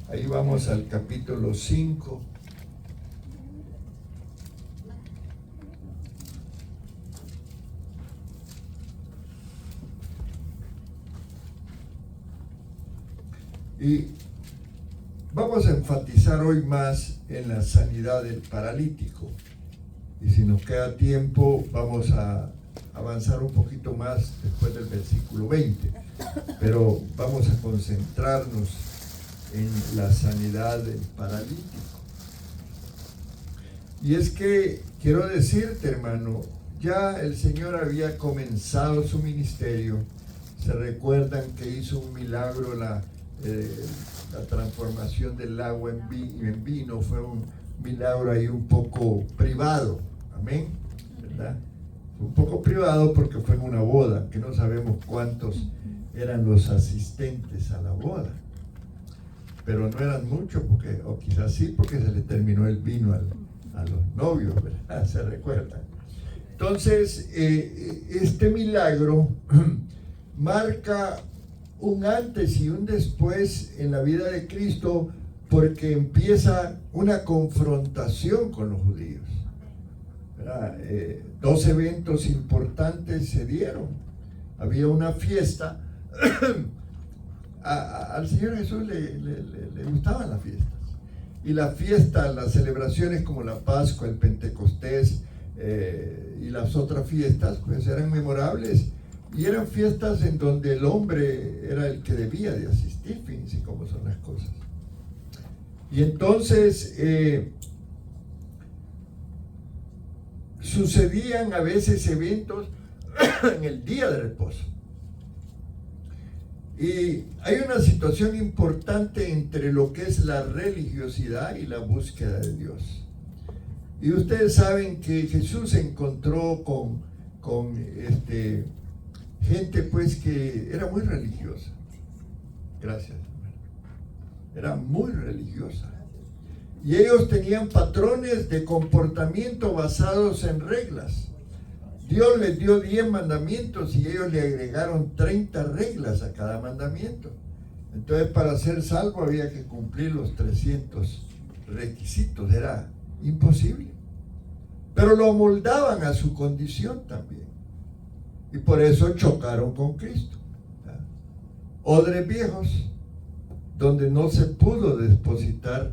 Ahí vamos al capítulo 5. Y vamos a enfatizar hoy más en la sanidad del paralítico. Y si nos queda tiempo, vamos a avanzar un poquito más después del versículo 20. Pero vamos a concentrarnos en la sanidad del paralítico. Y es que quiero decirte, hermano, ya el Señor había comenzado su ministerio. Se recuerdan que hizo un milagro, la transformación del agua en vino. Fue un milagro ahí un poco privado, amén, ¿verdad? Fue un poco privado porque fue en una boda, que no sabemos cuántos eran los asistentes a la boda, pero no eran muchos, porque, o quizás sí, porque se le terminó el vino a los novios, ¿verdad? Se recuerdan. Entonces, este milagro marca un antes y un después en la vida de Cristo, porque empieza una confrontación con los judíos. Dos eventos importantes se dieron. Había una fiesta. Al Señor Jesús le gustaban las fiestas. Y la fiesta, las celebraciones como la Pascua, el Pentecostés y las otras fiestas, pues eran memorables. Y eran fiestas en donde el hombre era el que debía de asistir, fíjense cómo son las cosas. Y entonces sucedían a veces eventos en el día de reposo. Y hay una situación importante entre lo que es la religiosidad y la búsqueda de Dios. Y ustedes saben que Jesús se encontró con gente pues que era muy religiosa. Gracias. Era muy religiosa. Y ellos tenían patrones de comportamiento basados en reglas. Dios les dio 10 mandamientos y ellos le agregaron 30 reglas a cada mandamiento. Entonces, para ser salvo había que cumplir los 300 requisitos. Era imposible. Pero lo amoldaban a su condición también. Y por eso chocaron con Cristo. Odres viejos, donde no se pudo depositar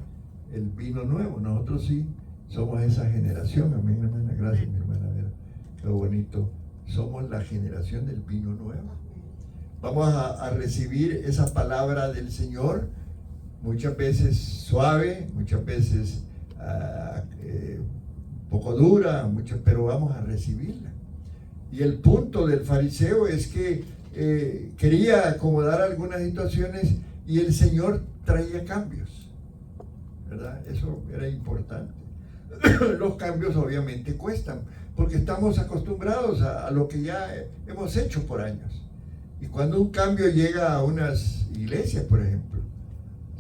el vino nuevo. Nosotros sí somos esa generación. Amén, hermana. Gracias, mi hermana. Qué bonito. Somos la generación del vino nuevo. Vamos a recibir esa palabra del Señor, muchas veces suave, muchas veces poco dura, pero vamos a recibirla. Y el punto del fariseo es que quería acomodar algunas situaciones y el Señor traía cambios, ¿verdad? Eso era importante. Los cambios obviamente cuestan, porque estamos acostumbrados a lo que ya hemos hecho por años. Y cuando un cambio llega a unas iglesias, por ejemplo,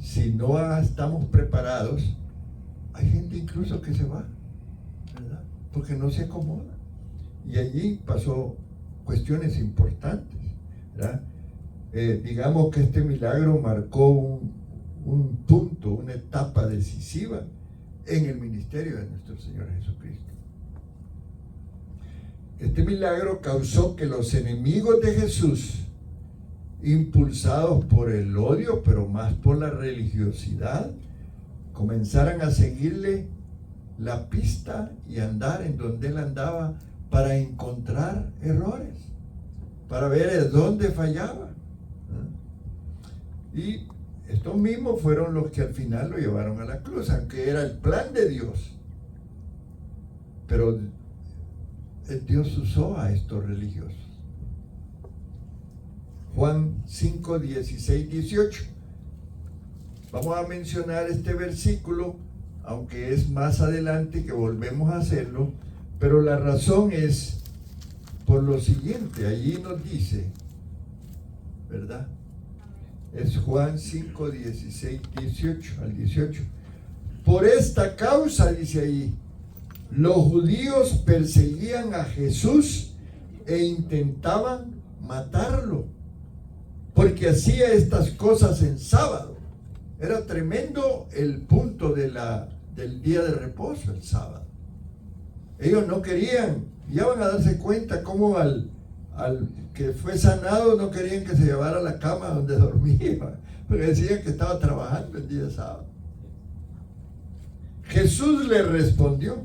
si no estamos preparados, hay gente incluso que se va, ¿verdad? Porque no se acomoda. Y allí pasó cuestiones importantes, ¿verdad? Digamos que este milagro marcó un punto, una etapa decisiva en el ministerio de nuestro Señor Jesucristo. Este milagro causó que los enemigos de Jesús, impulsados por el odio, pero más por la religiosidad, comenzaran a seguirle la pista y andar en donde él andaba para encontrar errores, para ver dónde fallaba. Y estos mismos fueron los que al final lo llevaron a la cruz, aunque era el plan de Dios. Pero Dios usó a estos religiosos. Juan 5, 16, 18. Vamos a mencionar este versículo, aunque es más adelante que volvemos a hacerlo, pero la razón es por lo siguiente. Allí nos dice, ¿verdad? Es Juan 5, 16, 18 al 18. Por esta causa, dice ahí, los judíos perseguían a Jesús e intentaban matarlo. porque hacía estas cosas en sábado. Era tremendo el punto del día de reposo, el sábado. Ellos no querían, ya van a darse cuenta cómo al que fue sanado no querían que se llevara a la cama donde dormía, porque decían que estaba trabajando el día sábado. Jesús le respondió: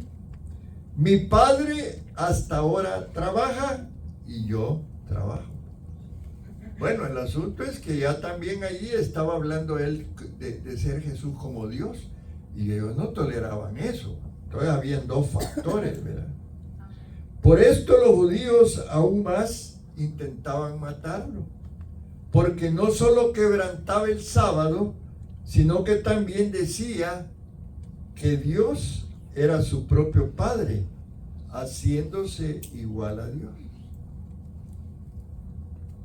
mi Padre hasta ahora trabaja y yo trabajo. Bueno, el asunto es que ya también allí estaba hablando él de ser Jesús como Dios, y ellos no toleraban eso. Entonces habían dos factores, ¿verdad? Por esto los judíos aún más intentaban matarlo, porque no solo quebrantaba el sábado, sino que también decía que Dios era su propio Padre, haciéndose igual a Dios.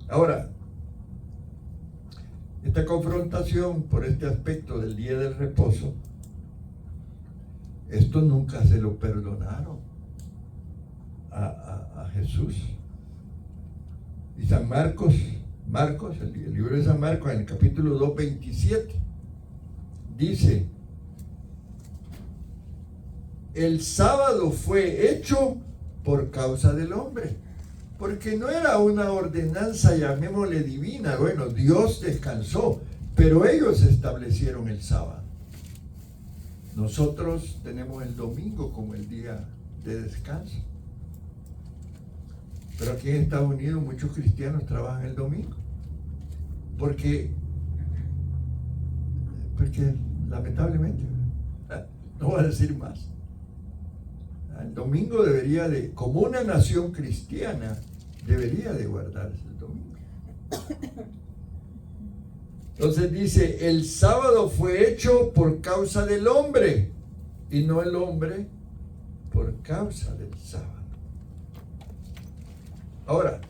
Ahora, esta confrontación por este aspecto del día del reposo, esto nunca se lo perdonaron a Jesús. Y San Marcos, el libro de San Marcos, en el capítulo 2, 27, dice: el sábado fue hecho por causa del hombre, porque no era una ordenanza, llamémosle divina. Bueno, Dios descansó, pero ellos establecieron el sábado. Nosotros tenemos el domingo como el día de descanso. Pero aquí en Estados Unidos muchos cristianos trabajan el domingo. Porque lamentablemente, no voy a decir más, el domingo debería de, como una nación cristiana, debería de guardarse el domingo. Entonces dice: el sábado fue hecho por causa del hombre, y no el hombre por causa del sábado. Ahora,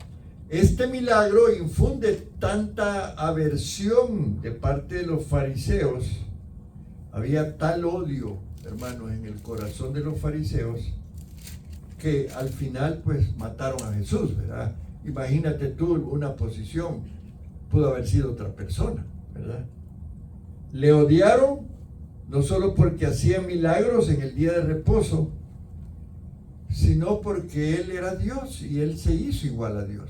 este milagro infunde tanta aversión de parte de los fariseos. Había tal odio, hermanos, en el corazón de los fariseos, que al final pues mataron a Jesús, ¿verdad? Imagínate tú una posición, pudo haber sido otra persona, ¿verdad? Le odiaron no solo porque hacía milagros en el día de reposo, sino porque Él era Dios y Él se hizo igual a Dios.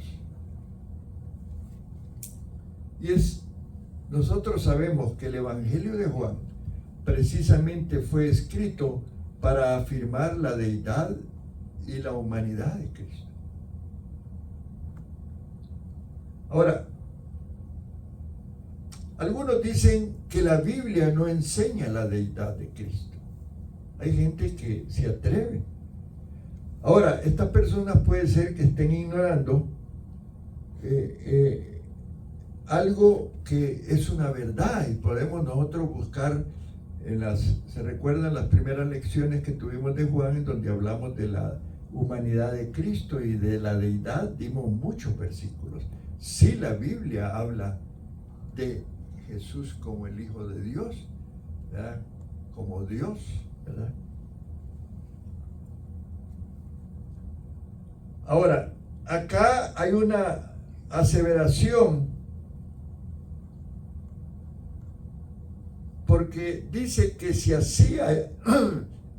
Y nosotros sabemos que el Evangelio de Juan precisamente fue escrito para afirmar la deidad y la humanidad de Cristo. Ahora, algunos dicen que la Biblia no enseña la deidad de Cristo. Hay gente que se atreve. Ahora, estas personas puede ser que estén ignorando algo que es una verdad, y podemos nosotros buscar se recuerdan las primeras lecciones que tuvimos de Juan, en donde hablamos de la humanidad de Cristo y de la deidad, dimos muchos versículos. Sí, la Biblia habla de Jesús como el Hijo de Dios, ¿verdad? Como Dios, ¿verdad? Ahora, acá hay una aseveración, porque dice que se hacía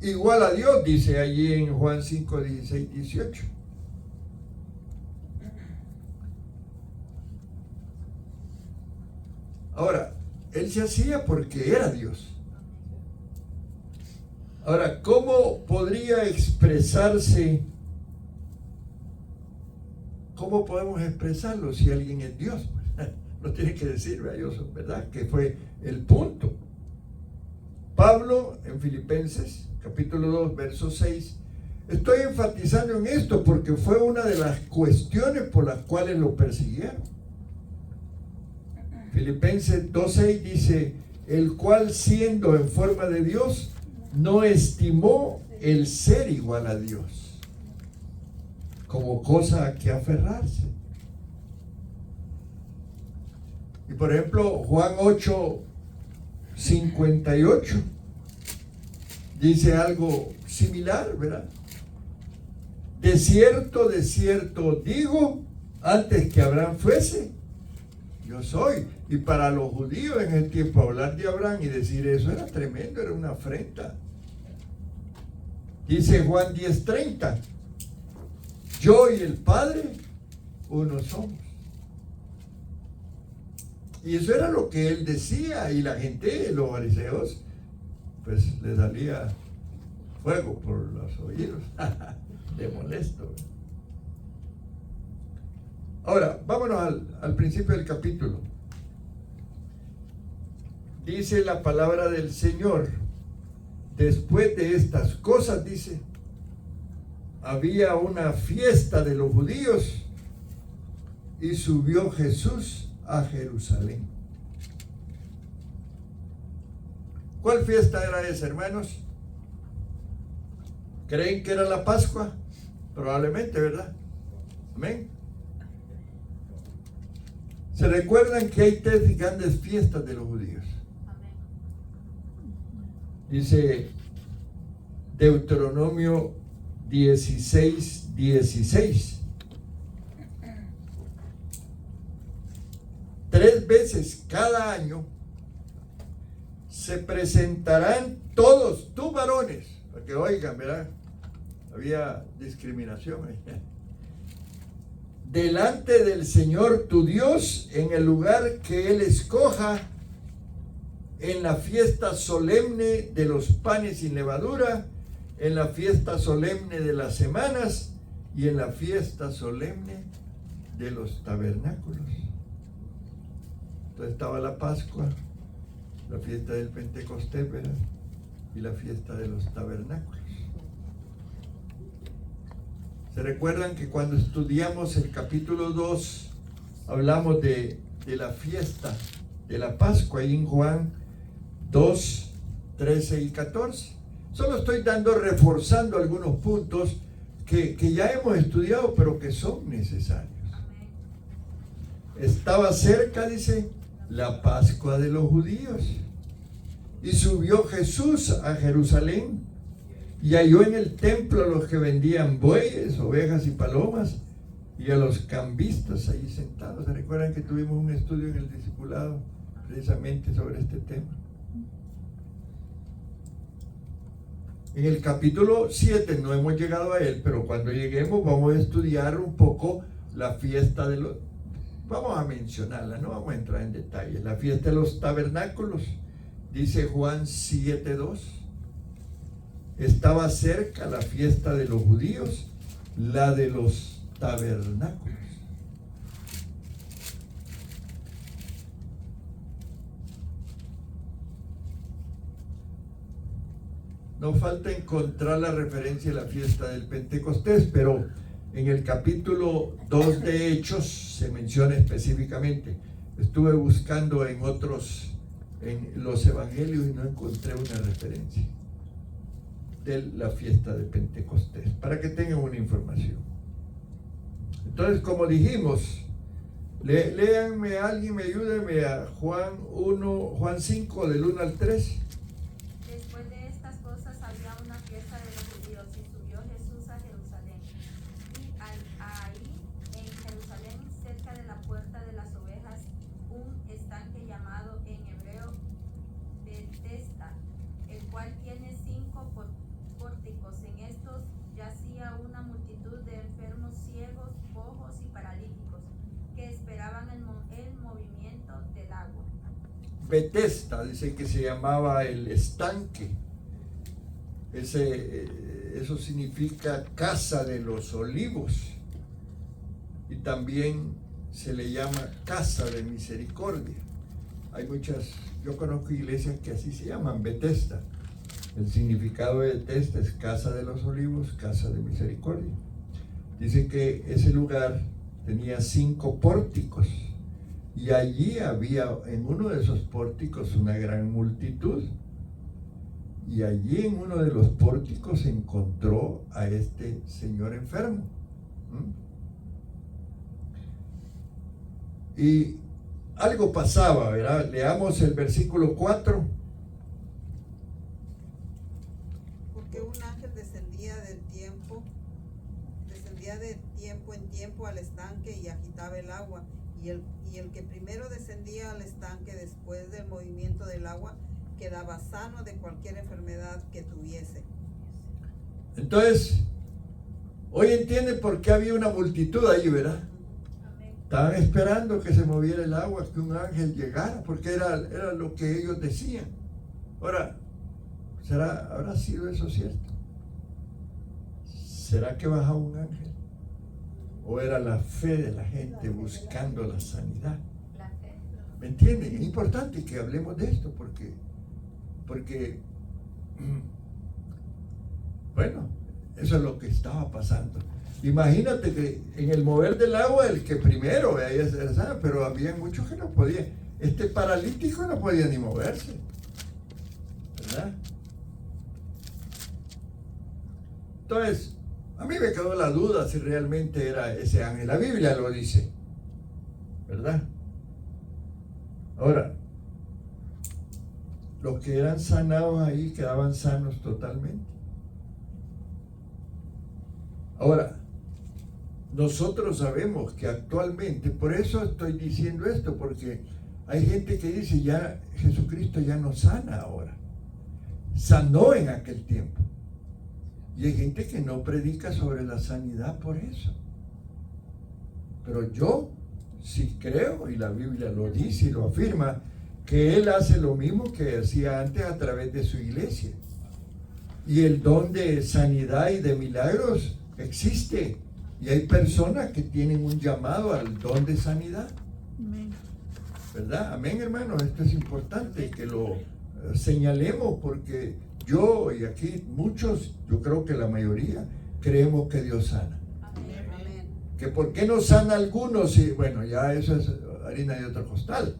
igual a Dios, dice allí en Juan 5, 16, 18. Ahora, Él se hacía porque era Dios. Ahora, ¿cómo podría expresarse? ¿Cómo podemos expresarlo si alguien es Dios? No tiene que decir, ¿verdad? Que fue el punto. Pablo, en Filipenses, capítulo 2, verso 6, estoy enfatizando en esto porque fue una de las cuestiones por las cuales lo persiguieron. Filipenses 2:6 dice: el cual, siendo en forma de Dios, no estimó el ser igual a Dios como cosa a que aferrarse. Y por ejemplo, Juan 8:58 dice algo similar, ¿verdad? De cierto digo, antes que Abraham fuese, Yo soy. Y para los judíos en el tiempo hablar de Abraham y decir eso era tremendo, era una afrenta. Dice Juan 10:30, yo y el Padre uno somos. Y eso era lo que él decía, y la gente, los fariseos, pues le salía fuego por los oídos, de molesto. Ahora, vámonos al principio del capítulo. Dice la palabra del Señor, después de estas cosas, dice, había una fiesta de los judíos y subió Jesús a Jerusalén. ¿Cuál fiesta era esa, hermanos? ¿Creen que era la Pascua? Probablemente, ¿verdad? Amén. ¿Se recuerdan que hay tres grandes fiestas de los judíos? Dice Deuteronomio 16:16. 3 veces cada año se presentarán todos tus varones, porque oigan, ¿verdad? Había discriminación ahí. Delante del Señor tu Dios en el lugar que Él escoja, en la fiesta solemne de los panes sin levadura, en la fiesta solemne de las semanas y en la fiesta solemne de los tabernáculos. Entonces estaba la Pascua, la fiesta del Pentecostés, ¿verdad? Y la fiesta de los tabernáculos. ¿Se recuerdan que cuando estudiamos el capítulo 2 hablamos de la fiesta de la Pascua ahí en Juan 2, 13 y 14? Solo estoy reforzando algunos puntos que ya hemos estudiado, pero que son necesarios. Estaba cerca, dice, la Pascua de los judíos. Y subió Jesús a Jerusalén y halló en el templo a los que vendían bueyes, ovejas y palomas, y a los cambistas ahí sentados. ¿Se recuerdan que tuvimos un estudio en el discipulado precisamente sobre este tema? En el capítulo 7 no hemos llegado a él, pero cuando lleguemos vamos a estudiar un poco la fiesta de los... Vamos a mencionarla, no vamos a entrar en detalle. La fiesta de los tabernáculos, dice Juan 7:2. Estaba cerca la fiesta de los judíos, la de los tabernáculos. No falta encontrar la referencia a la fiesta del Pentecostés, pero en el capítulo 2 de Hechos se menciona específicamente. Estuve buscando en los evangelios y no encontré una referencia de la fiesta de Pentecostés, para que tengan una información. Entonces, como dijimos, léanme, alguien me ayúdeme a Juan 5 del 1 al 3. Después de estas cosas había una fiesta de los judíos y subió Jesús a Jerusalén. Y ahí en Jerusalén, cerca de la puerta de las ovejas, un estanque llamado en hebreo Betesda, el cual tiene 5 pórticos. En estos yacía una multitud de enfermos, ciegos, cojos y paralíticos, que esperaban el movimiento del agua. Betesda, dice que se llamaba el estanque. Eso significa casa de los olivos. Y también se le llama casa de misericordia. Yo conozco iglesias que así se llaman, Betesda. El significado de Betesda es casa de los olivos, casa de misericordia. Dice que ese lugar tenía 5 pórticos. Y allí había en uno de esos pórticos una gran multitud. Y allí en uno de los pórticos se encontró a este señor enfermo. Y algo pasaba, ¿verdad? Leamos el versículo 4. Porque un ángel descendía de tiempo en tiempo al estanque y agitaba el agua, y y el que primero descendía al estanque después del movimiento del agua quedaba sano de cualquier enfermedad que tuviese. Entonces, hoy entienden por qué había una multitud ahí, ¿verdad? Amén. Estaban esperando que se moviera el agua, que un ángel llegara, porque era lo que ellos decían. Ahora, ¿habrá sido eso cierto? ¿Será que bajaba un ángel? ¿O era la fe de la gente buscando la sanidad? La fe. ¿Me entienden? Es importante que hablemos de esto porque bueno, eso es lo que estaba pasando. Imagínate que en el mover del agua, el que primero veía ser sano, pero había muchos que no podían. Este paralítico no podía ni moverse, ¿verdad? Entonces, a mí me quedó la duda si realmente era ese ángel. La Biblia lo dice, ¿verdad? Ahora, los que eran sanados ahí quedaban sanos totalmente. Ahora, nosotros sabemos que actualmente, por eso estoy diciendo esto, porque hay gente que dice, ya Jesucristo ya no sana ahora. Sanó en aquel tiempo. Y hay gente que no predica sobre la sanidad por eso. Pero yo sí creo, y la Biblia lo dice y lo afirma, que Él hace lo mismo que hacía antes a través de su iglesia. Y el don de sanidad y de milagros existe. Y hay personas que tienen un llamado al don de sanidad. Amén. ¿Verdad? Amén, hermanos. Esto es importante que lo señalemos porque yo y aquí muchos, yo creo que la mayoría, creemos que Dios sana. Amén. Amén. Que por qué no sana a algunos, y bueno, ya eso es harina de otro costal,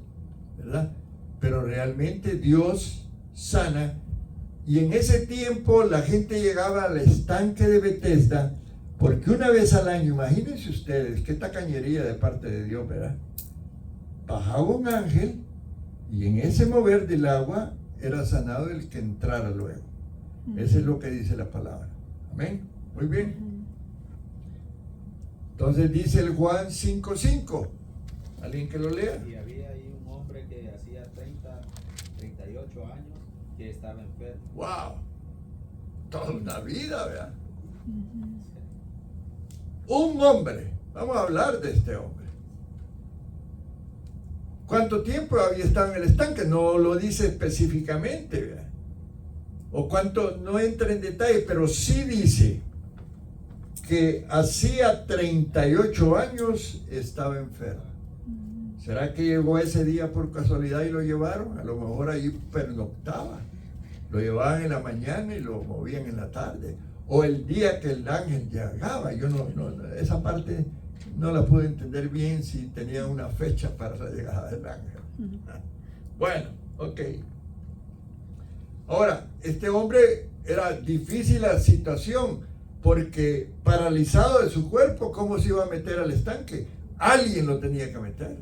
¿verdad? Pero realmente Dios sana. Y en ese tiempo la gente llegaba al estanque de Betesda, porque una vez al año, imagínense ustedes, qué tacañería de parte de Dios, ¿verdad? Bajaba un ángel y en ese mover del agua era sanado el que entrara luego. Eso es lo que dice la palabra. Amén. Muy bien. Entonces dice el Juan 5:5. ¿Alguien que lo lea? Y había ahí un hombre que hacía 38 años que estaba enfermo. ¡Wow! Toda una vida, ¿verdad? Un hombre. Vamos a hablar de este hombre. ¿Cuánto tiempo había estado en el estanque? No lo dice específicamente, ¿verdad? O cuánto, no entra en detalle, pero sí dice que hacía 38 años estaba enfermo. ¿Será que llegó ese día por casualidad y lo llevaron? A lo mejor ahí pernoctaba. Lo llevaban en la mañana y lo movían en la tarde. O el día que el ángel llegaba. Yo no, esa parte no la pude entender bien si tenía una fecha para la llegada del ángel. Bueno, ok. Ahora, este hombre era difícil la situación porque paralizado de su cuerpo, ¿cómo se iba a meter al estanque? Alguien lo tenía que meter,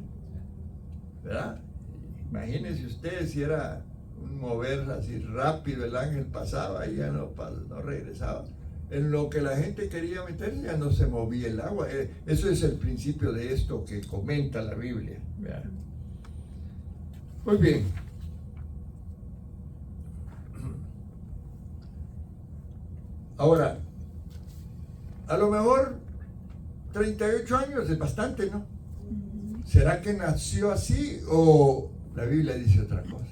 ¿verdad? Imagínense ustedes si era un mover así rápido, el ángel pasaba y ya no regresaba. En lo que la gente quería meterse ya no se movía el agua. Eso es el principio de esto que comenta la Biblia, ¿verdad? Muy bien. Ahora, a lo mejor 38 años es bastante, ¿no? ¿Será que nació así o la Biblia dice otra cosa?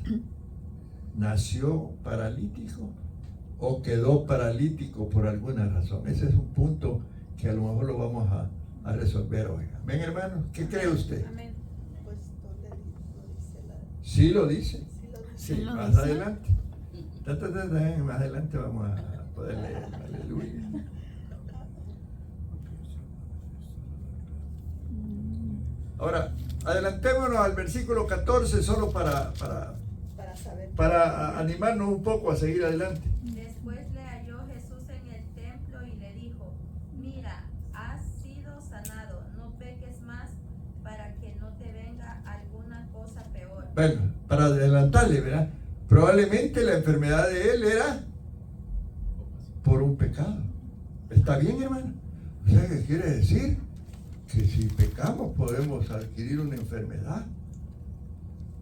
¿Nació paralítico o quedó paralítico por alguna razón? Ese es un punto que a lo mejor lo vamos a resolver hoy. ¿Ven, hermanos? ¿Qué cree usted? Amén. Pues, ¿dónde lo dice la? Sí lo dice. Sí lo dice. Sí, ¿Sí lo más dice? adelante. Más adelante vamos a poder leer. Aleluya. Ahora, adelantémonos al versículo 14 solo para Para saber. animarnos un poco a seguir adelante. Después le halló Jesús en el templo y le dijo: Mira, has sido sanado, no peques más para que no te venga alguna cosa peor. Bueno, para adelantarle, ¿verdad? Probablemente la enfermedad de él era por un pecado. ¿Está bien, hermano? O sea, ¿qué quiere decir? que si pecamos podemos adquirir una enfermedad.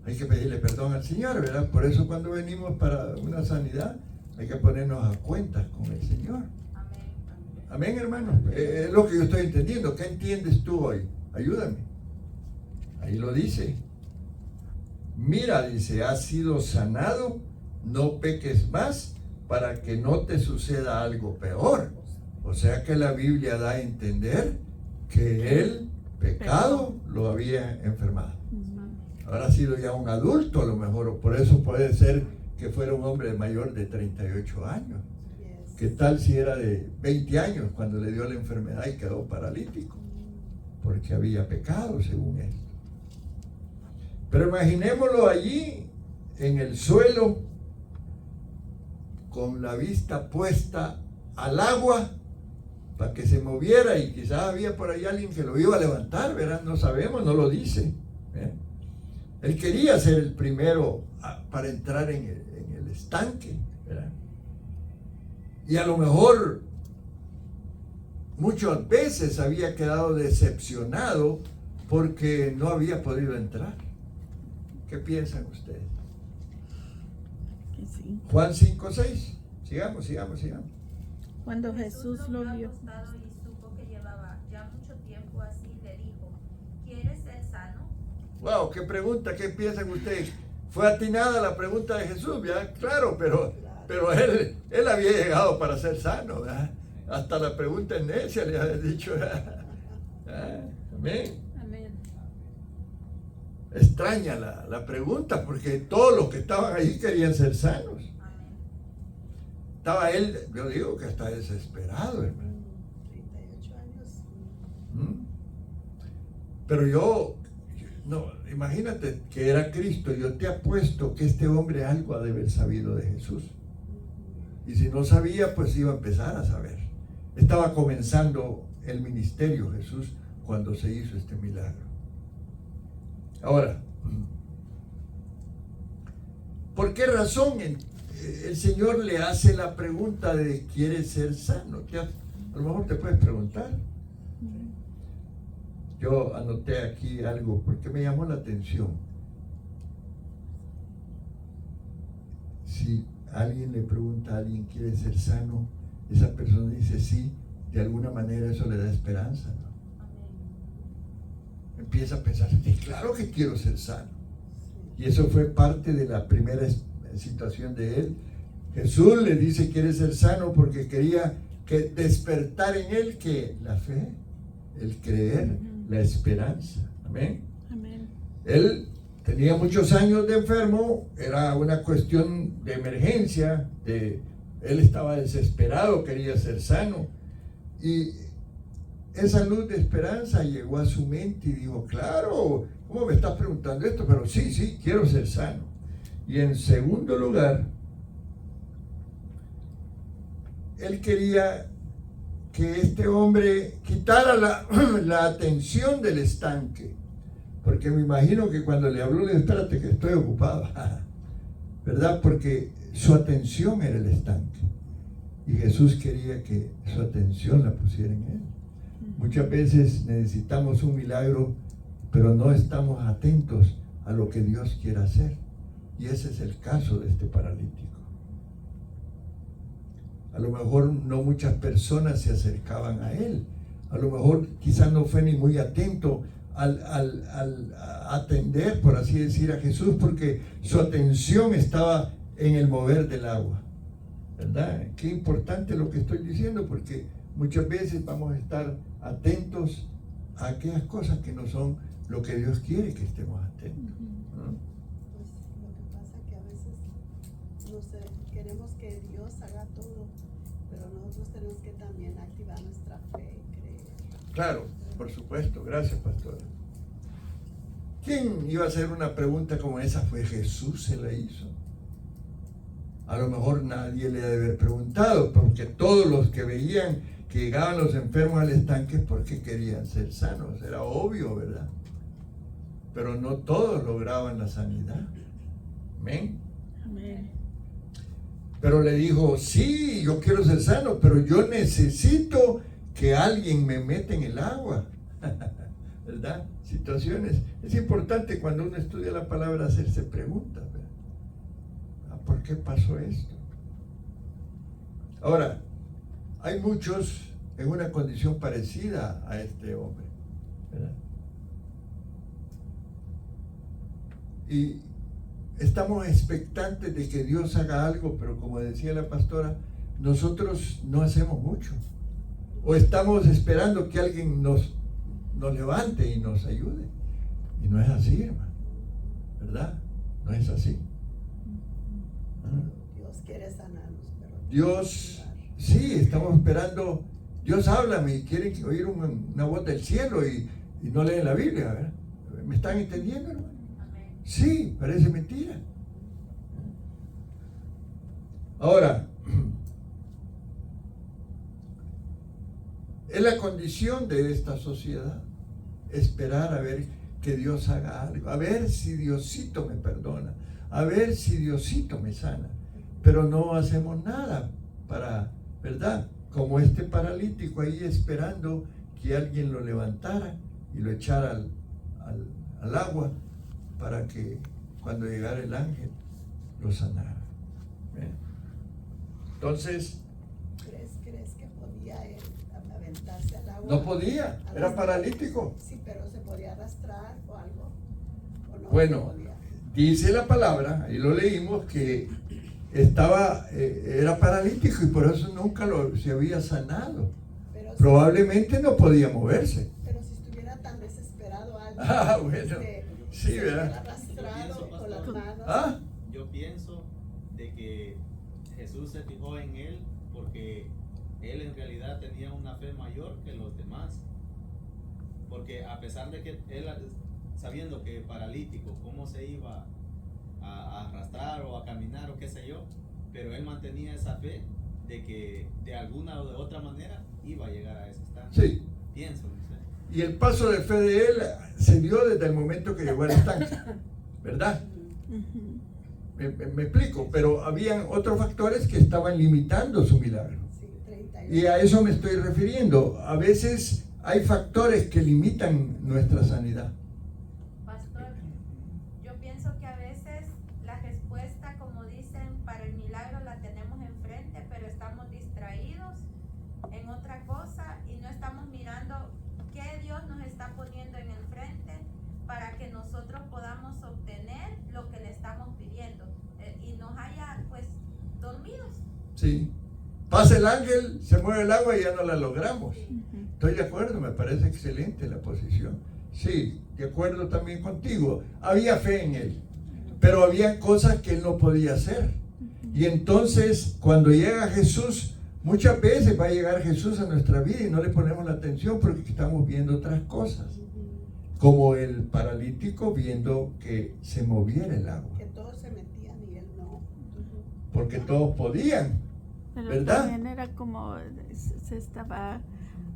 Hay que pedirle perdón al Señor, ¿verdad? Por eso cuando venimos para una sanidad hay que ponernos a cuentas con el Señor. Amén, hermano. Es lo que yo estoy entendiendo. ¿Qué entiendes tú hoy? Ayúdame. Ahí lo dice. Mira, dice, has sido sanado, no peques más para que no te suceda algo peor. O sea que la Biblia da a entender que el pecado lo había enfermado. Ahora ha sido ya un adulto a lo mejor, o por eso puede ser que fuera un hombre mayor de 38 años. ¿Qué tal si era de 20 años cuando le dio la enfermedad y quedó paralítico? Porque había pecado según esto. Pero imaginémoslo allí en el suelo con la vista puesta al agua para que se moviera, y quizás había por ahí alguien que lo iba a levantar, ¿verdad? No sabemos, no lo dice. Él quería ser el primero para entrar en el estanque, ¿verdad? Y a lo mejor muchas veces había quedado decepcionado porque no había podido entrar. ¿Qué piensan ustedes? Sí. Juan 5:6. Sigamos. Cuando Jesús lo vio. acostado y supo que llevaba ya mucho tiempo así, le dijo: ¿Quieres ser sano? Wow, qué pregunta, ¿qué piensan ustedes? Fue atinada la pregunta de Jesús, ¿verdad? Claro, pero él había llegado para ser sano, ¿verdad? Hasta la pregunta en necia le había dicho, ¿verdad? Amén. Amén. Extraña la pregunta, porque todos los que estaban ahí querían ser sanos. Amén. Estaba él, yo digo que está desesperado, hermano. 38 años. Pero no, imagínate que era Cristo. Yo te apuesto que este hombre algo ha de haber sabido de Jesús. Y si no sabía, pues iba a empezar a saber. Estaba comenzando el ministerio Jesús cuando se hizo este milagro. Ahora, ¿por qué razón el Señor le hace la pregunta de ¿quieres ser sano? A lo mejor te puedes preguntar. Yo anoté aquí algo porque me llamó la atención. Si alguien le pregunta a alguien, ¿quiere ser sano? Esa persona dice sí, de alguna manera eso le da esperanza, ¿no? Empieza a pensar, sí, claro que quiero ser sano. Y eso fue parte de la primera situación de él. Jesús le dice, quiere ser sano porque quería que despertar en él que la fe, el creer, la esperanza. Amén. Amén. Él tenía muchos años de enfermo, era una cuestión de emergencia, él estaba desesperado, quería ser sano, y esa luz de esperanza llegó a su mente y dijo, claro, ¿cómo me estás preguntando esto? Pero sí, quiero ser sano. Y en segundo lugar, él quería que este hombre quitara la atención del estanque, porque me imagino que cuando le habló, le dijo, espérate que estoy ocupado, ¿verdad? Porque su atención era el estanque, y Jesús quería que su atención la pusiera en él. Muchas veces necesitamos un milagro, pero no estamos atentos a lo que Dios quiere hacer, y ese es el caso de este paralítico. A lo mejor no muchas personas se acercaban a él. A lo mejor quizás no fue ni muy atento al atender, por así decir, a Jesús, porque su atención estaba en el mover del agua. ¿Verdad? Qué importante lo que estoy diciendo, porque muchas veces vamos a estar atentos a aquellas cosas que no son lo que Dios quiere que estemos atentos. ¿No? Pues lo que pasa es que a veces queremos que Dios haga todo, pero nosotros tenemos que también activar nuestra fe y creer. Claro, por supuesto. Gracias, pastora. ¿Quién iba a hacer una pregunta como esa? Fue Jesús, se la hizo. A lo mejor nadie le ha de haber preguntado, porque todos los que veían que llegaban los enfermos al estanque es porque querían ser sanos. Era obvio, ¿verdad? Pero no todos lograban la sanidad. Amén. Amén. Pero le dijo, sí, yo quiero ser sano, pero yo necesito que alguien me meta en el agua. ¿verdad? Situaciones. Es importante cuando uno estudia la palabra hacerse preguntas, ¿verdad? ¿Por qué pasó esto? Ahora, hay muchos en una condición parecida a este hombre, ¿verdad? Y estamos expectantes de que Dios haga algo, pero como decía la pastora, nosotros no hacemos mucho. O estamos esperando que alguien nos levante y nos ayude. Y no es así, hermano, ¿verdad? No es así. Dios quiere sanarnos, pero Dios, sí, estamos esperando. Dios habla y quieren oír una voz del cielo y no leen la Biblia, ¿verdad? ¿Me están entendiendo, hermano? Amén. Sí, parece mentira. Ahora, es la condición de esta sociedad esperar a ver que Dios haga algo, a ver si Diosito me perdona, a ver si Diosito me sana, pero no hacemos nada para, ¿verdad? Como este paralítico ahí esperando que alguien lo levantara y lo echara al agua para que cuando llegara el ángel lo sanara. ¿Ven? Entonces, ¿Crees que podía él aventarse al agua? no podía, era paralítico. Sí, pero se podía arrastrar o algo. ¿O no Bueno, se podía? dice la palabra, ahí lo leímos, que era paralítico y por eso nunca se había sanado. Pero Probablemente no podía moverse. Pero si estuviera tan desesperado alguien, Ah, bueno, sí, se ¿verdad? hubiera arrastrado con las manos. ¿Ah? Yo pienso de que Jesús se fijó en él porque él en realidad tenía una fe mayor que los demás. Porque a pesar de que él, sabiendo que paralítico, cómo se iba a arrastrar o a caminar o qué sé yo, pero él mantenía esa fe de que de alguna o de otra manera iba a llegar a ese estado. Sí. Pienso, no sé. Y el paso de fe de él se dio desde el momento que llegó al estanque, ¿verdad? Me explico, pero habían otros factores que estaban limitando su milagro. Sí, 38. Y a eso me estoy refiriendo. A veces hay factores que limitan nuestra sanidad. Pastor, yo pienso que a veces la respuesta, como dicen, para el milagro la tenemos enfrente, pero estamos distraídos en otra cosa y no estamos mirando qué Dios nos está poniendo en el frente para que nosotros podamos obtener lo que le estamos pidiendo y nos haya pues dormidos. Sí. Pasa el ángel, se mueve el agua y ya no la logramos. Estoy de acuerdo, me parece excelente la posición. Sí, de acuerdo también contigo. Había fe en él, pero había cosas que él no podía hacer. Y entonces, cuando llega Jesús, muchas veces va a llegar Jesús a nuestra vida y no le ponemos la atención porque estamos viendo otras cosas. Como el paralítico viendo que se moviera el agua. Que todos se metían y él no. Porque todos podían, Pero ¿verdad? también era como se estaba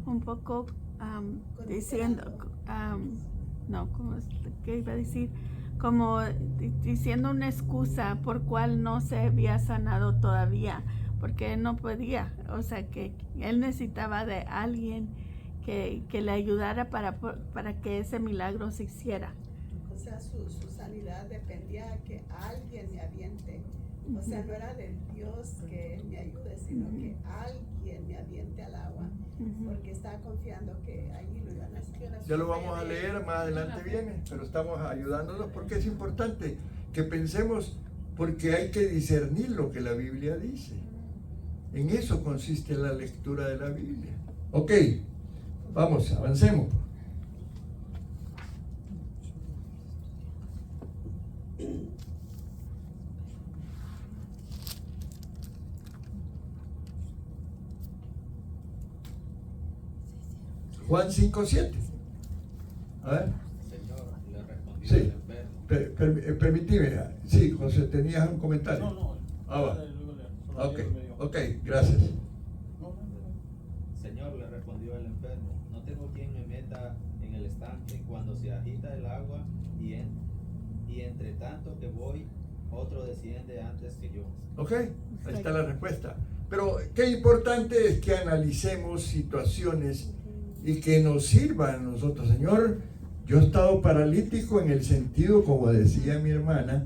un poco diciendo, no, ¿qué iba a decir? Como diciendo una excusa por cual no se había sanado todavía, porque él no podía, o sea que él necesitaba de alguien que le ayudara para que ese milagro se hiciera. O sea, su sanidad dependía de que alguien me aviente. O sea, no era de Dios que me ayude, sino que alguien me aviente al agua. Porque estaba confiando que allí lo iban a hacer. Ya lo vamos a leer, más adelante viene, pero estamos ayudándonos porque es importante que pensemos, porque hay que discernir lo que la Biblia dice. En eso consiste la lectura de la Biblia. Ok, vamos, avancemos. Juan 5:7. A ver. Señor, le respondió Sí. el enfermo. Permíteme. Sí, José, tenías un comentario. No. Ah, va. Solo Ok, Dios me dio. ok, gracias. Señor, le respondió el enfermo, no tengo quien me meta en el estanque cuando se agita el agua y entre tanto que voy, otro desciende antes que yo. Ok, ahí está la respuesta. Pero qué importante es que analicemos situaciones y que nos sirva a nosotros. Señor, Yo he estado paralítico en el sentido, como decía mi hermana,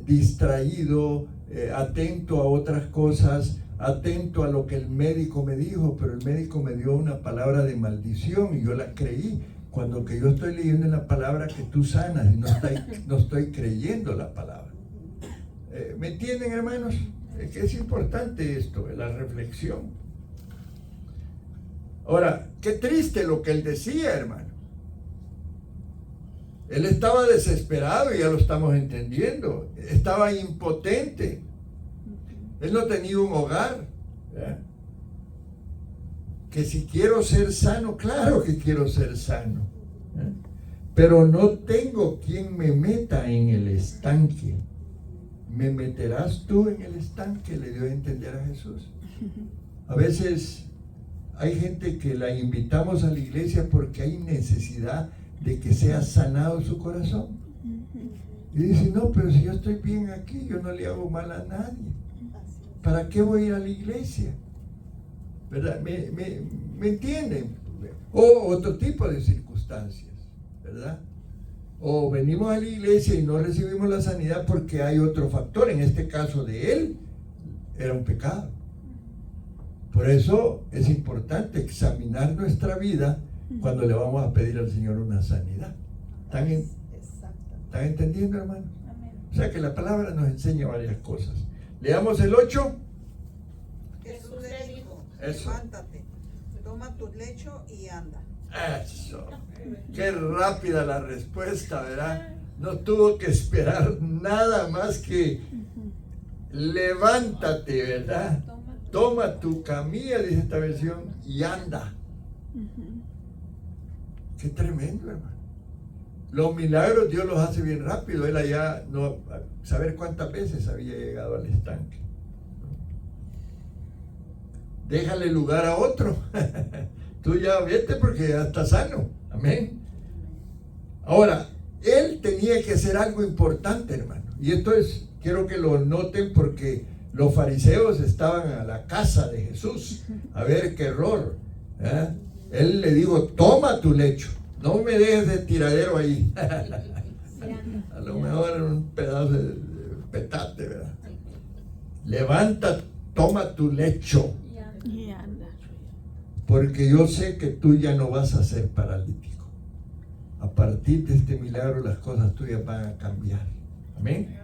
distraído, atento a otras cosas, atento a lo que el médico me dijo, pero el médico me dio una palabra de maldición y yo la creí. Cuando que yo estoy leyendo en la palabra que tú sanas y no estoy creyendo la palabra. ¿Me entienden, hermanos? Es que es importante esto, la reflexión. Ahora, qué triste lo que él decía, hermano. Él estaba desesperado y ya lo estamos entendiendo. Estaba impotente. Él no tenía un hogar. ¿Verdad? Que si quiero ser sano, claro que quiero ser sano. ¿Eh? Pero no tengo quien me meta en el estanque. ¿Me meterás tú en el estanque? Le dio a entender a Jesús. A veces hay gente que la invitamos a la iglesia porque hay necesidad de que sea sanado su corazón. Y dice, no, pero si yo estoy bien aquí, yo no le hago mal a nadie. ¿Para qué voy a ir a la iglesia? ¿Verdad? ¿Me entienden? O otro tipo de circunstancias, ¿verdad? O venimos a la iglesia y no recibimos la sanidad porque hay otro factor. En este caso de él, era un pecado. Por eso es importante examinar nuestra vida cuando le vamos a pedir al Señor una sanidad. ¿Están entendiendo, hermano? O sea que la palabra nos enseña varias cosas. Leamos el 8. Jesús le dijo, Eso. levántate, toma tu lecho y anda. Eso. Qué rápida la respuesta, ¿verdad? No tuvo que esperar nada más que levántate, ¿verdad? Toma tu camilla, dice esta versión, y anda. Qué tremendo, hermano. Los milagros Dios los hace bien rápido. Él allá, no saber cuántas veces había llegado al estanque. Déjale lugar a otro. Tú ya vete porque ya estás sano. Amén. Ahora, él tenía que hacer algo importante, hermano. Y esto es, quiero que lo noten porque los fariseos estaban a la casa de Jesús. A ver qué error. ¿Eh? Él le dijo, toma tu lecho. No me dejes de tiradero ahí. A lo mejor era un pedazo de petate, ¿verdad? Levanta, toma tu lecho. Y anda. Porque yo sé que tú ya no vas a ser paralítico. A partir de este milagro las cosas tuyas van a cambiar. Amén.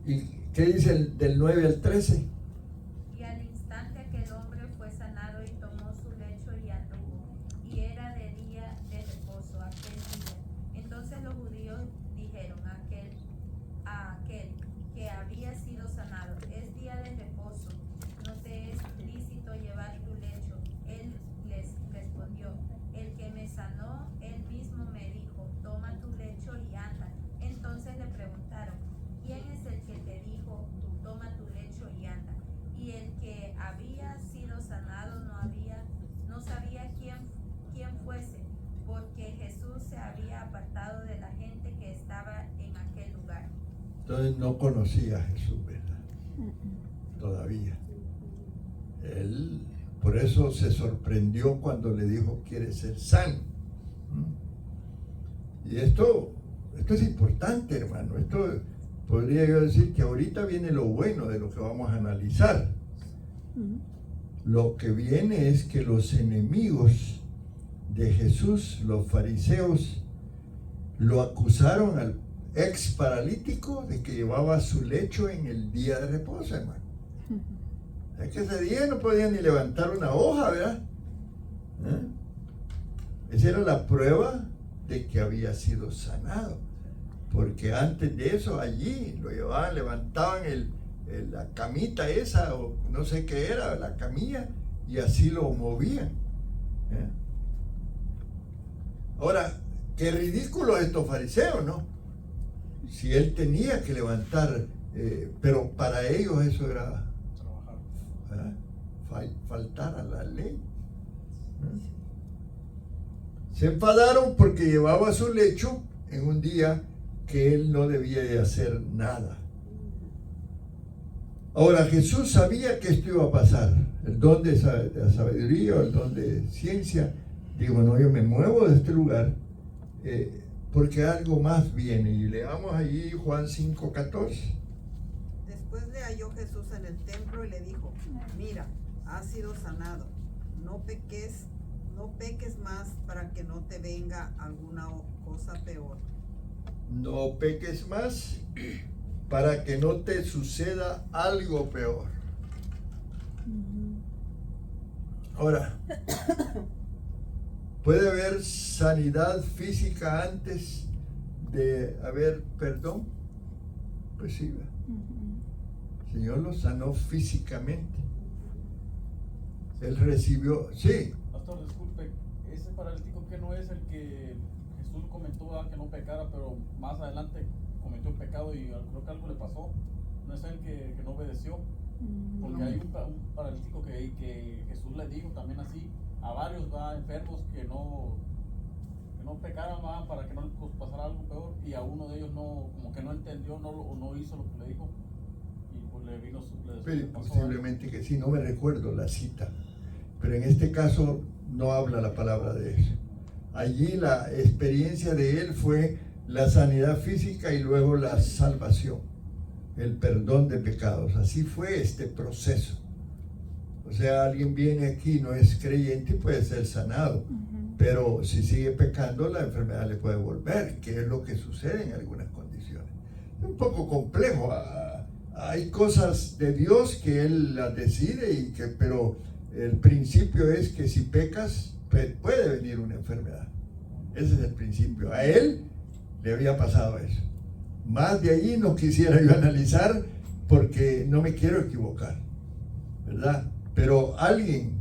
¿Y qué dice del 9 al 13? Y al instante aquel hombre fue sanado y tomó su lecho y anduvo. Y era de día de reposo aquel día. Entonces los judíos dijeron a aquel que había sido sanado, es día de reposo, no te es lícito llevar tu lecho. Él les respondió, el que me sanó, él mismo me dijo, toma tu lecho y anda. Entonces le preguntaron, ¿quién es el que te dijo, tú toma tu lecho y anda? Y el que había sido sanado no sabía quién fuese, porque Jesús se había apartado de la gente que estaba en aquel lugar. Entonces no conocía a Jesús, ¿verdad? Todavía. Él, por eso se sorprendió cuando le dijo, quiere ser sano. Y esto es importante, hermano. Esto podría yo decir que ahorita viene lo bueno de lo que vamos a analizar. Lo que viene es que los enemigos de Jesús, los fariseos, lo acusaron al ex paralítico de que llevaba su lecho en el día de reposo, hermano. Es que ese día no podía ni levantar una hoja, ¿verdad? Esa era la prueba de que había sido sanado. Porque antes de eso allí lo llevaban, levantaban la camita esa, o no sé qué era, la camilla, y así lo movían. Ahora, qué ridículo estos fariseos, ¿no? Si él tenía que levantar, pero para ellos eso era faltar a la ley. Se enfadaron porque llevaba su lecho en un día que él no debía de hacer nada. Ahora, Jesús sabía que esto iba a pasar. El don de sabiduría o el don de ciencia digo, no, yo me muevo de este lugar porque algo más viene. Y leamos allí Juan 5:14. Después le halló Jesús en el templo y le dijo, mira, has sido sanado, no peques más para que no te venga alguna cosa peor. No peques más para que no te suceda algo peor. Ahora, ¿puede haber sanidad física antes de haber perdón? Pues sí, el Señor lo sanó físicamente. Él recibió, sí. Pastor, disculpe, ese paralítico que no es el que Jesús comentó que no pecara, pero más adelante cometió un pecado y creo que algo le pasó. No es el que no obedeció. Porque hay un paralítico que Jesús le dijo también así a varios enfermos que no pecaran para que no les pasara algo peor, y a uno de ellos no, como que no entendió, no hizo lo que le dijo y pues le vino posiblemente que sí, no me recuerdo la cita, pero en este caso no habla la palabra de eso. Allí la experiencia de él fue la sanidad física y luego la salvación, el perdón de pecados. Así fue este proceso. O sea, alguien viene aquí, no es creyente y puede ser sanado, pero si sigue pecando, la enfermedad le puede volver, que es lo que sucede en algunas condiciones. Es un poco complejo. Hay cosas de Dios que Él las decide, pero el principio es que si pecas, puede venir una enfermedad. Ese es el principio. A Él le había pasado eso. Más de allí no quisiera yo analizar porque no me quiero equivocar, ¿verdad? Pero alguien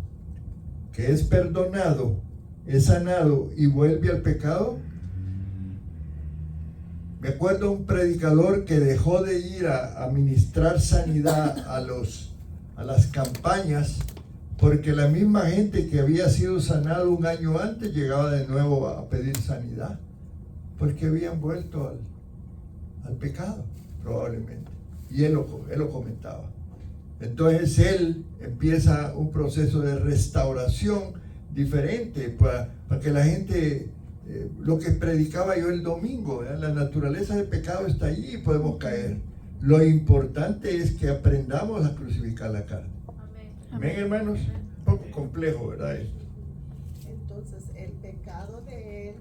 que es perdonado, es sanado y vuelve al pecado. Me acuerdo de un predicador que dejó de ir a ministrar sanidad a las campañas porque la misma gente que había sido sanado un año antes llegaba de nuevo a pedir sanidad porque habían vuelto al pecado, probablemente. Y él lo comentaba. Entonces él empieza un proceso de restauración diferente para que la gente, lo que predicaba yo el domingo, la naturaleza del pecado está allí y podemos caer. Lo importante es que aprendamos a crucificar la carne. Amén, hermanos. Un poco complejo, ¿verdad? Entonces el pecado de él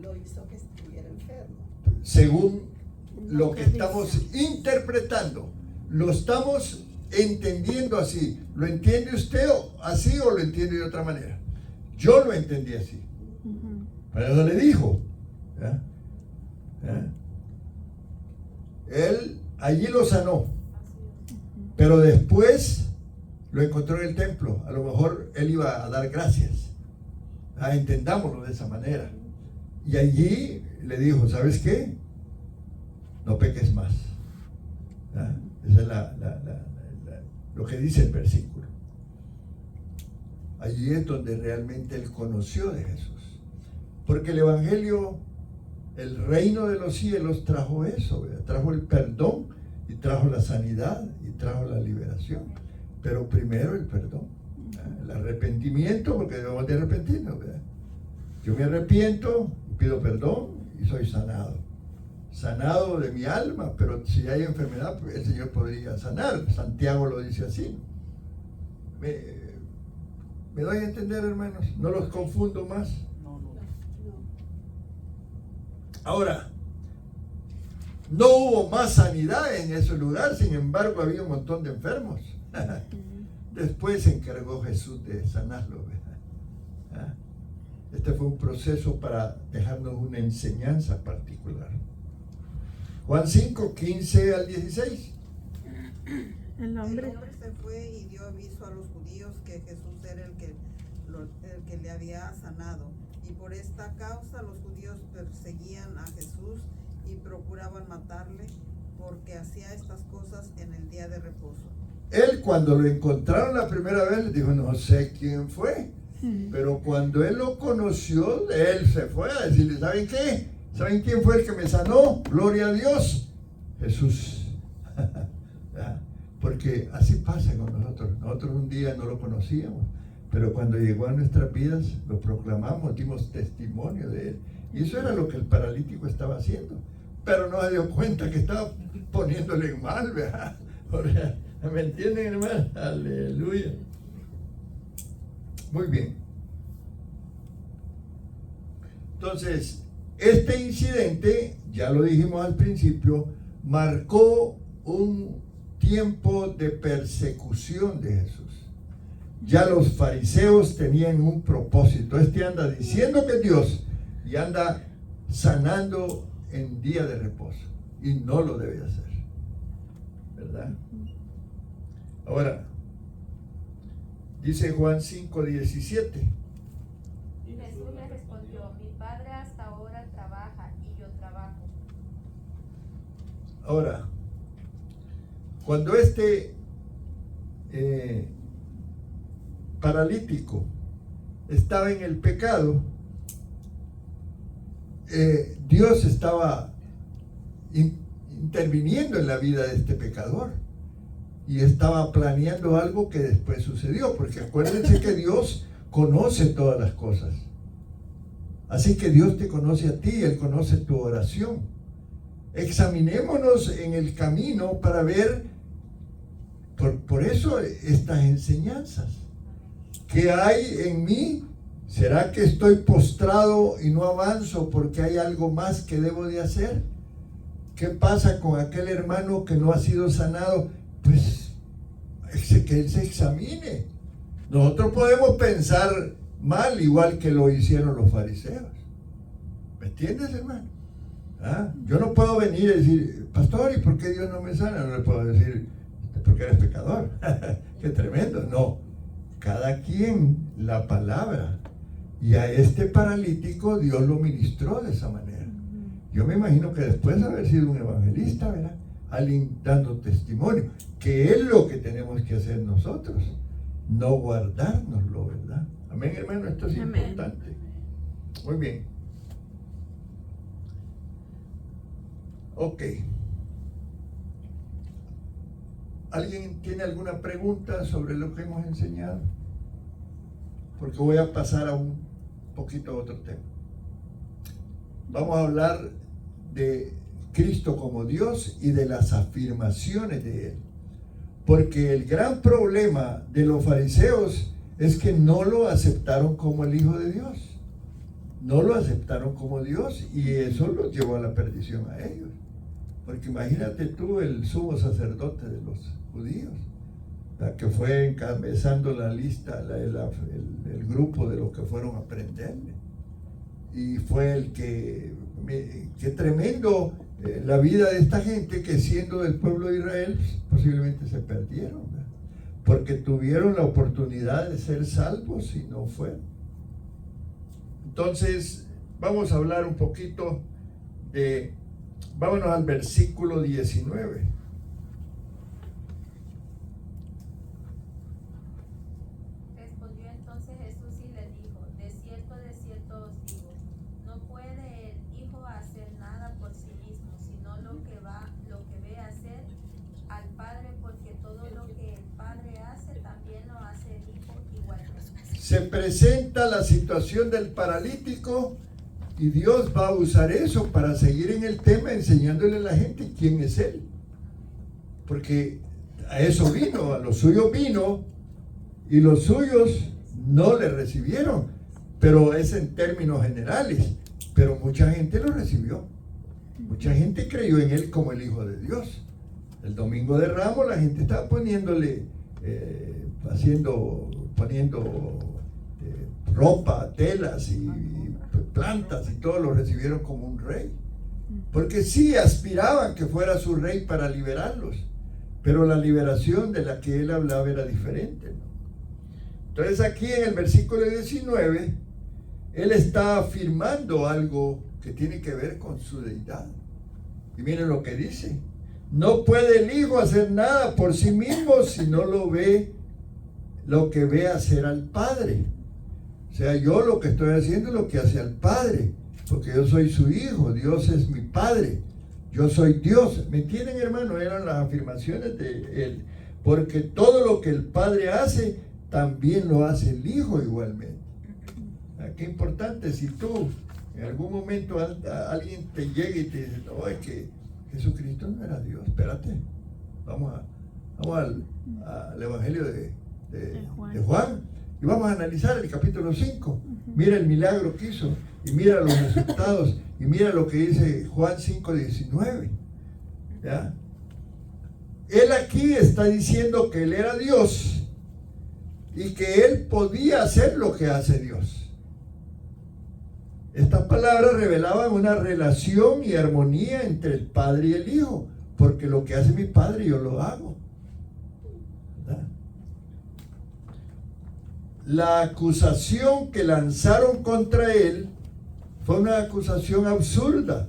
lo hizo que estuviera enfermo. Según lo que estamos interpretando, lo estamos entendiendo así. ¿Lo entiende usted así o lo entiende de otra manera? Yo lo entendí así. Para eso le dijo. Él allí lo sanó, pero después lo encontró en el templo. A lo mejor él iba a dar gracias. Entendámoslo de esa manera. Y allí le dijo, ¿sabes qué? No peques más. Esa es lo que dice el versículo. Allí es donde realmente él conoció de Jesús. Porque el Evangelio, el reino de los cielos trajo eso, ¿verdad? Trajo el perdón y trajo la sanidad y trajo la liberación. Pero primero el perdón, ¿verdad? El arrepentimiento, porque debemos de arrepentirnos, ¿verdad? Yo me arrepiento, pido perdón y soy sanado. Sanado de mi alma, pero si hay enfermedad, el Señor podría sanar. Santiago lo dice así. ¿Me doy a entender, hermanos? No los confundo más. No. Ahora, no hubo más sanidad en ese lugar, sin embargo había un montón de enfermos. Después se encargó Jesús de sanarlo, ¿verdad? Este fue un proceso para dejarnos una enseñanza particular. Juan 5, 15 al 16. El hombre se fue y dio aviso a los judíos que Jesús era el que le había sanado. Y por esta causa los judíos perseguían a Jesús y procuraban matarle porque hacía estas cosas en el día de reposo. Él, cuando lo encontraron la primera vez, le dijo, no sé quién fue. Pero cuando él lo conoció, él se fue a decirle, ¿saben qué? ¿Saben quién fue el que me sanó? Gloria a Dios. Jesús. Porque así pasa con nosotros. Nosotros un día no lo conocíamos, pero cuando llegó a nuestras vidas lo proclamamos, dimos testimonio de Él. Y eso era lo que el paralítico estaba haciendo, pero no se dio cuenta que estaba poniéndole en mal, ¿verdad? ¿Me entienden, hermano? Aleluya. Muy bien. Entonces, este incidente, ya lo dijimos al principio, marcó un tiempo de persecución de Jesús. Ya los fariseos tenían un propósito. Este anda diciendo que es Dios y anda sanando en día de reposo. Y no lo debe hacer. ¿Verdad? Ahora, dice Juan 5:17. Y Jesús le respondió: mi Padre hasta ahora trabaja y yo trabajo. Ahora, cuando este paralítico estaba en el pecado, Dios estaba interviniendo en la vida de este pecador y estaba planeando algo que después sucedió, porque acuérdense que Dios conoce todas las cosas. Así que Dios te conoce a ti, Él conoce tu oración. Examinémonos en el camino para ver, por eso estas enseñanzas. ¿Qué hay en mí? ¿Será que estoy postrado y no avanzo porque hay algo más que debo de hacer? ¿Qué pasa con aquel hermano que no ha sido sanado? Pues que él se examine. Nosotros podemos pensar mal igual que lo hicieron los fariseos. ¿Me entiendes, hermano? Yo no puedo venir y decir, pastor, ¿y por qué Dios no me sana? No le puedo decir, porque eres pecador. Qué tremendo. No, cada quien la palabra. Y a este paralítico Dios lo ministró de esa manera. Yo me imagino que después de haber sido un evangelista, ¿verdad? Alguien dando testimonio, que es lo que tenemos que hacer nosotros, no guardárnoslo, ¿verdad? Amén, hermano, esto es Amén. importante. Muy bien. Ok. ¿Alguien tiene alguna pregunta sobre lo que hemos enseñado? Porque voy a pasar a un poquito a otro tema. Vamos a hablar de Cristo como Dios y de las afirmaciones de Él. Porque el gran problema de los fariseos es que no lo aceptaron como el Hijo de Dios. No lo aceptaron como Dios y eso los llevó a la perdición a ellos. Porque imagínate tú el sumo sacerdote de los judíos, la que fue encabezando la lista, el grupo de los que fueron a prenderle. Y fue el que tremendo la vida de esta gente que siendo del pueblo de Israel posiblemente se perdieron, ¿verdad? Porque tuvieron la oportunidad de ser salvos y no fueron. Entonces vamos a hablar un poquito vámonos al versículo 19. Respondió entonces Jesús y le dijo: de cierto os digo, no puede el Hijo hacer nada por sí mismo, sino lo que ve hacer al Padre, porque todo lo que el Padre hace, también lo hace el Hijo igualmente. Se presenta la situación del paralítico y Dios va a usar eso para seguir en el tema, enseñándole a la gente quién es Él. Porque a eso vino, a los suyos vino y los suyos no le recibieron, pero es en términos generales. Pero mucha gente lo recibió, mucha gente creyó en Él como el Hijo de Dios. El domingo de Ramos la gente estaba poniendo ropa, telas y plantas, y todos lo recibieron como un rey, porque sí aspiraban que fuera su rey para liberarlos, pero la liberación de la que él hablaba era diferente, ¿no? Entonces aquí en el versículo 19 él está afirmando algo que tiene que ver con su deidad, y miren lo que dice: no puede el Hijo hacer nada por sí mismo si no lo que ve hacer al Padre. O sea, yo lo que estoy haciendo es lo que hace al Padre, porque yo soy su Hijo, Dios es mi Padre, yo soy Dios. ¿Me entienden, hermano? Eran las afirmaciones de él. Porque todo lo que el Padre hace, también lo hace el Hijo igualmente. Qué importante, si tú en algún momento alguien te llega y te dice, no, es que Jesucristo no era Dios, espérate, vamos al Evangelio de Juan y vamos a analizar el capítulo 5. Mira el milagro que hizo y mira los resultados y mira lo que dice Juan 5:19. ¿Ya? Él aquí está diciendo que él era Dios y que él podía hacer lo que hace Dios. Estas palabras revelaban una relación y armonía entre el Padre y el Hijo, porque lo que hace mi Padre yo lo hago. ¿Verdad? La acusación que lanzaron contra él fue una acusación absurda,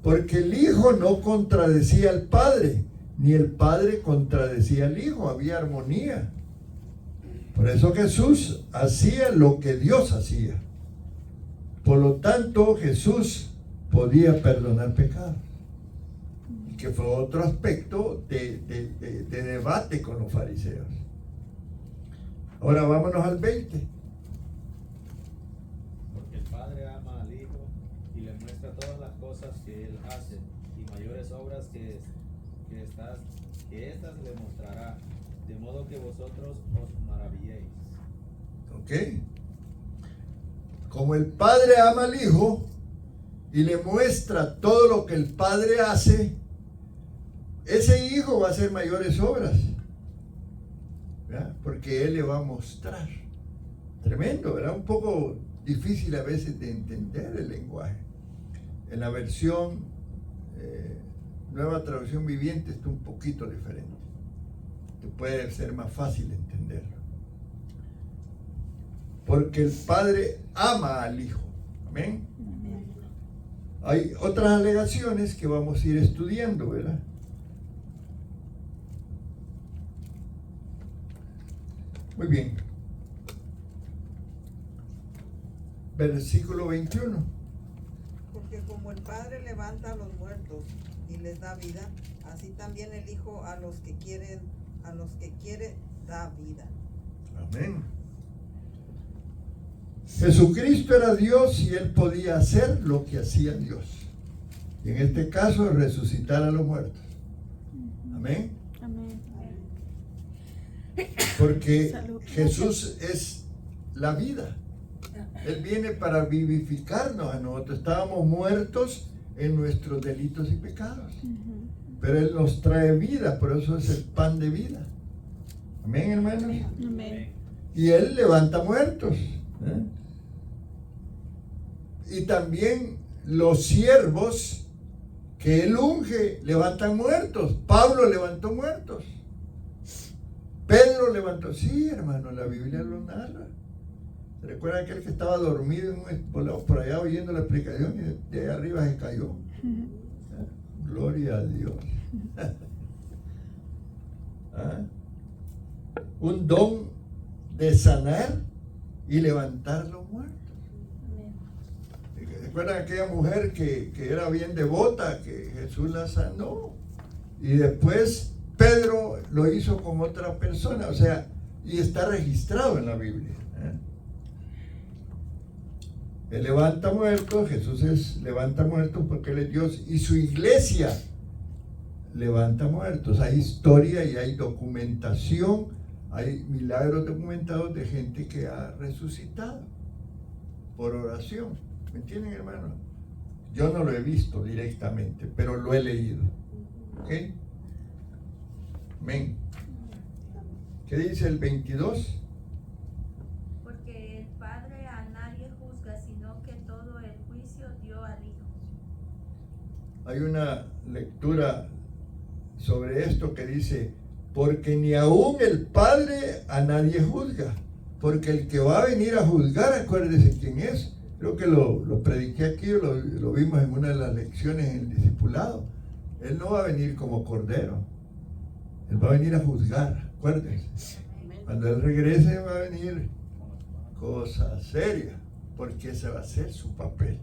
porque el Hijo no contradecía al Padre, ni el Padre contradecía al Hijo, había armonía. Por eso Jesús hacía lo que Dios hacía. Por lo tanto, Jesús podía perdonar pecados. Que fue otro aspecto de debate con los fariseos. Ahora vámonos al 20. Porque el Padre ama al Hijo y le muestra todas las cosas que Él hace, y mayores obras que estas le mostrará, de modo que vosotros os maravilléis. ¿Ok? Como el Padre ama al Hijo y le muestra todo lo que el Padre hace, ese Hijo va a hacer mayores obras, ¿verdad? Porque Él le va a mostrar. Tremendo, ¿verdad? Un poco difícil a veces de entender el lenguaje. En la versión Nueva Traducción Viviente está un poquito diferente. Te puede ser más fácil entenderlo. Porque el Padre ama al Hijo. Amén. Hay otras alegaciones que vamos a ir estudiando, ¿verdad? Muy bien. Versículo 21. Porque como el Padre levanta a los muertos y les da vida, así también el Hijo a los que quiere da vida. Amén. Jesucristo era Dios y Él podía hacer lo que hacía Dios. Y en este caso, resucitar a los muertos. Amén. Amén. Porque Salud. Jesús es la vida. Él viene para vivificarnos a nosotros. Estábamos muertos en nuestros delitos y pecados. Pero Él nos trae vida, por eso es el pan de vida. Amén, hermanos. Amén. Y Él levanta muertos. Y también los siervos que Él unge levantan muertos. Pablo levantó muertos. Pedro levantó. Sí, hermano, la Biblia lo narra. ¿Se recuerda aquel que estaba dormido por allá oyendo la explicación y de allá arriba se cayó? Gloria a Dios. Un don de sanar y levantar los muertos. ¿Recuerdan aquella mujer que era bien devota, que Jesús la sanó? Y después Pedro lo hizo con otra persona, o sea, y está registrado en la Biblia. Él levanta muertos, Jesús levanta muertos porque Él es Dios, y su iglesia levanta muertos. Hay historia y hay documentación, hay milagros documentados de gente que ha resucitado por oración. ¿Me entienden, hermano? Yo no lo he visto directamente, pero lo he leído. ¿Ok? Amén. ¿Qué dice el 22? Porque el Padre a nadie juzga, sino que todo el juicio dio al Hijo. Hay una lectura sobre esto que dice, porque ni aún el Padre a nadie juzga, porque el que va a venir a juzgar, acuérdese quién es. Creo que lo prediqué aquí, lo vimos en una de las lecciones en el discipulado. Él no va a venir como cordero, Él va a venir a juzgar, acuérdense. Cuando Él regrese va a venir cosa seria, porque ese va a ser su papel.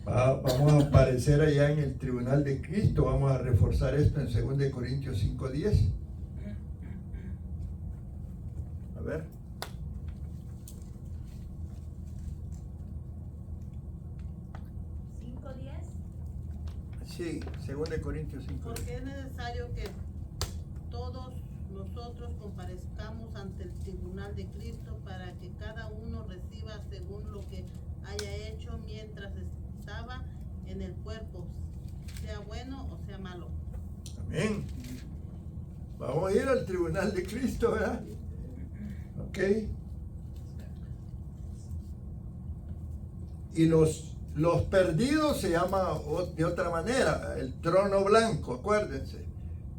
Vamos a aparecer allá en el tribunal de Cristo. Vamos a reforzar esto en 2 Corintios 5:10. 2 de Corintios 5. Porque es necesario que todos nosotros comparezcamos ante el tribunal de Cristo para que cada uno reciba según lo que haya hecho mientras estaba en el cuerpo, sea bueno o sea malo. Amén. Vamos a ir al tribunal de Cristo, ¿verdad? Ok. Y los perdidos se llama de otra manera, el trono blanco, acuérdense.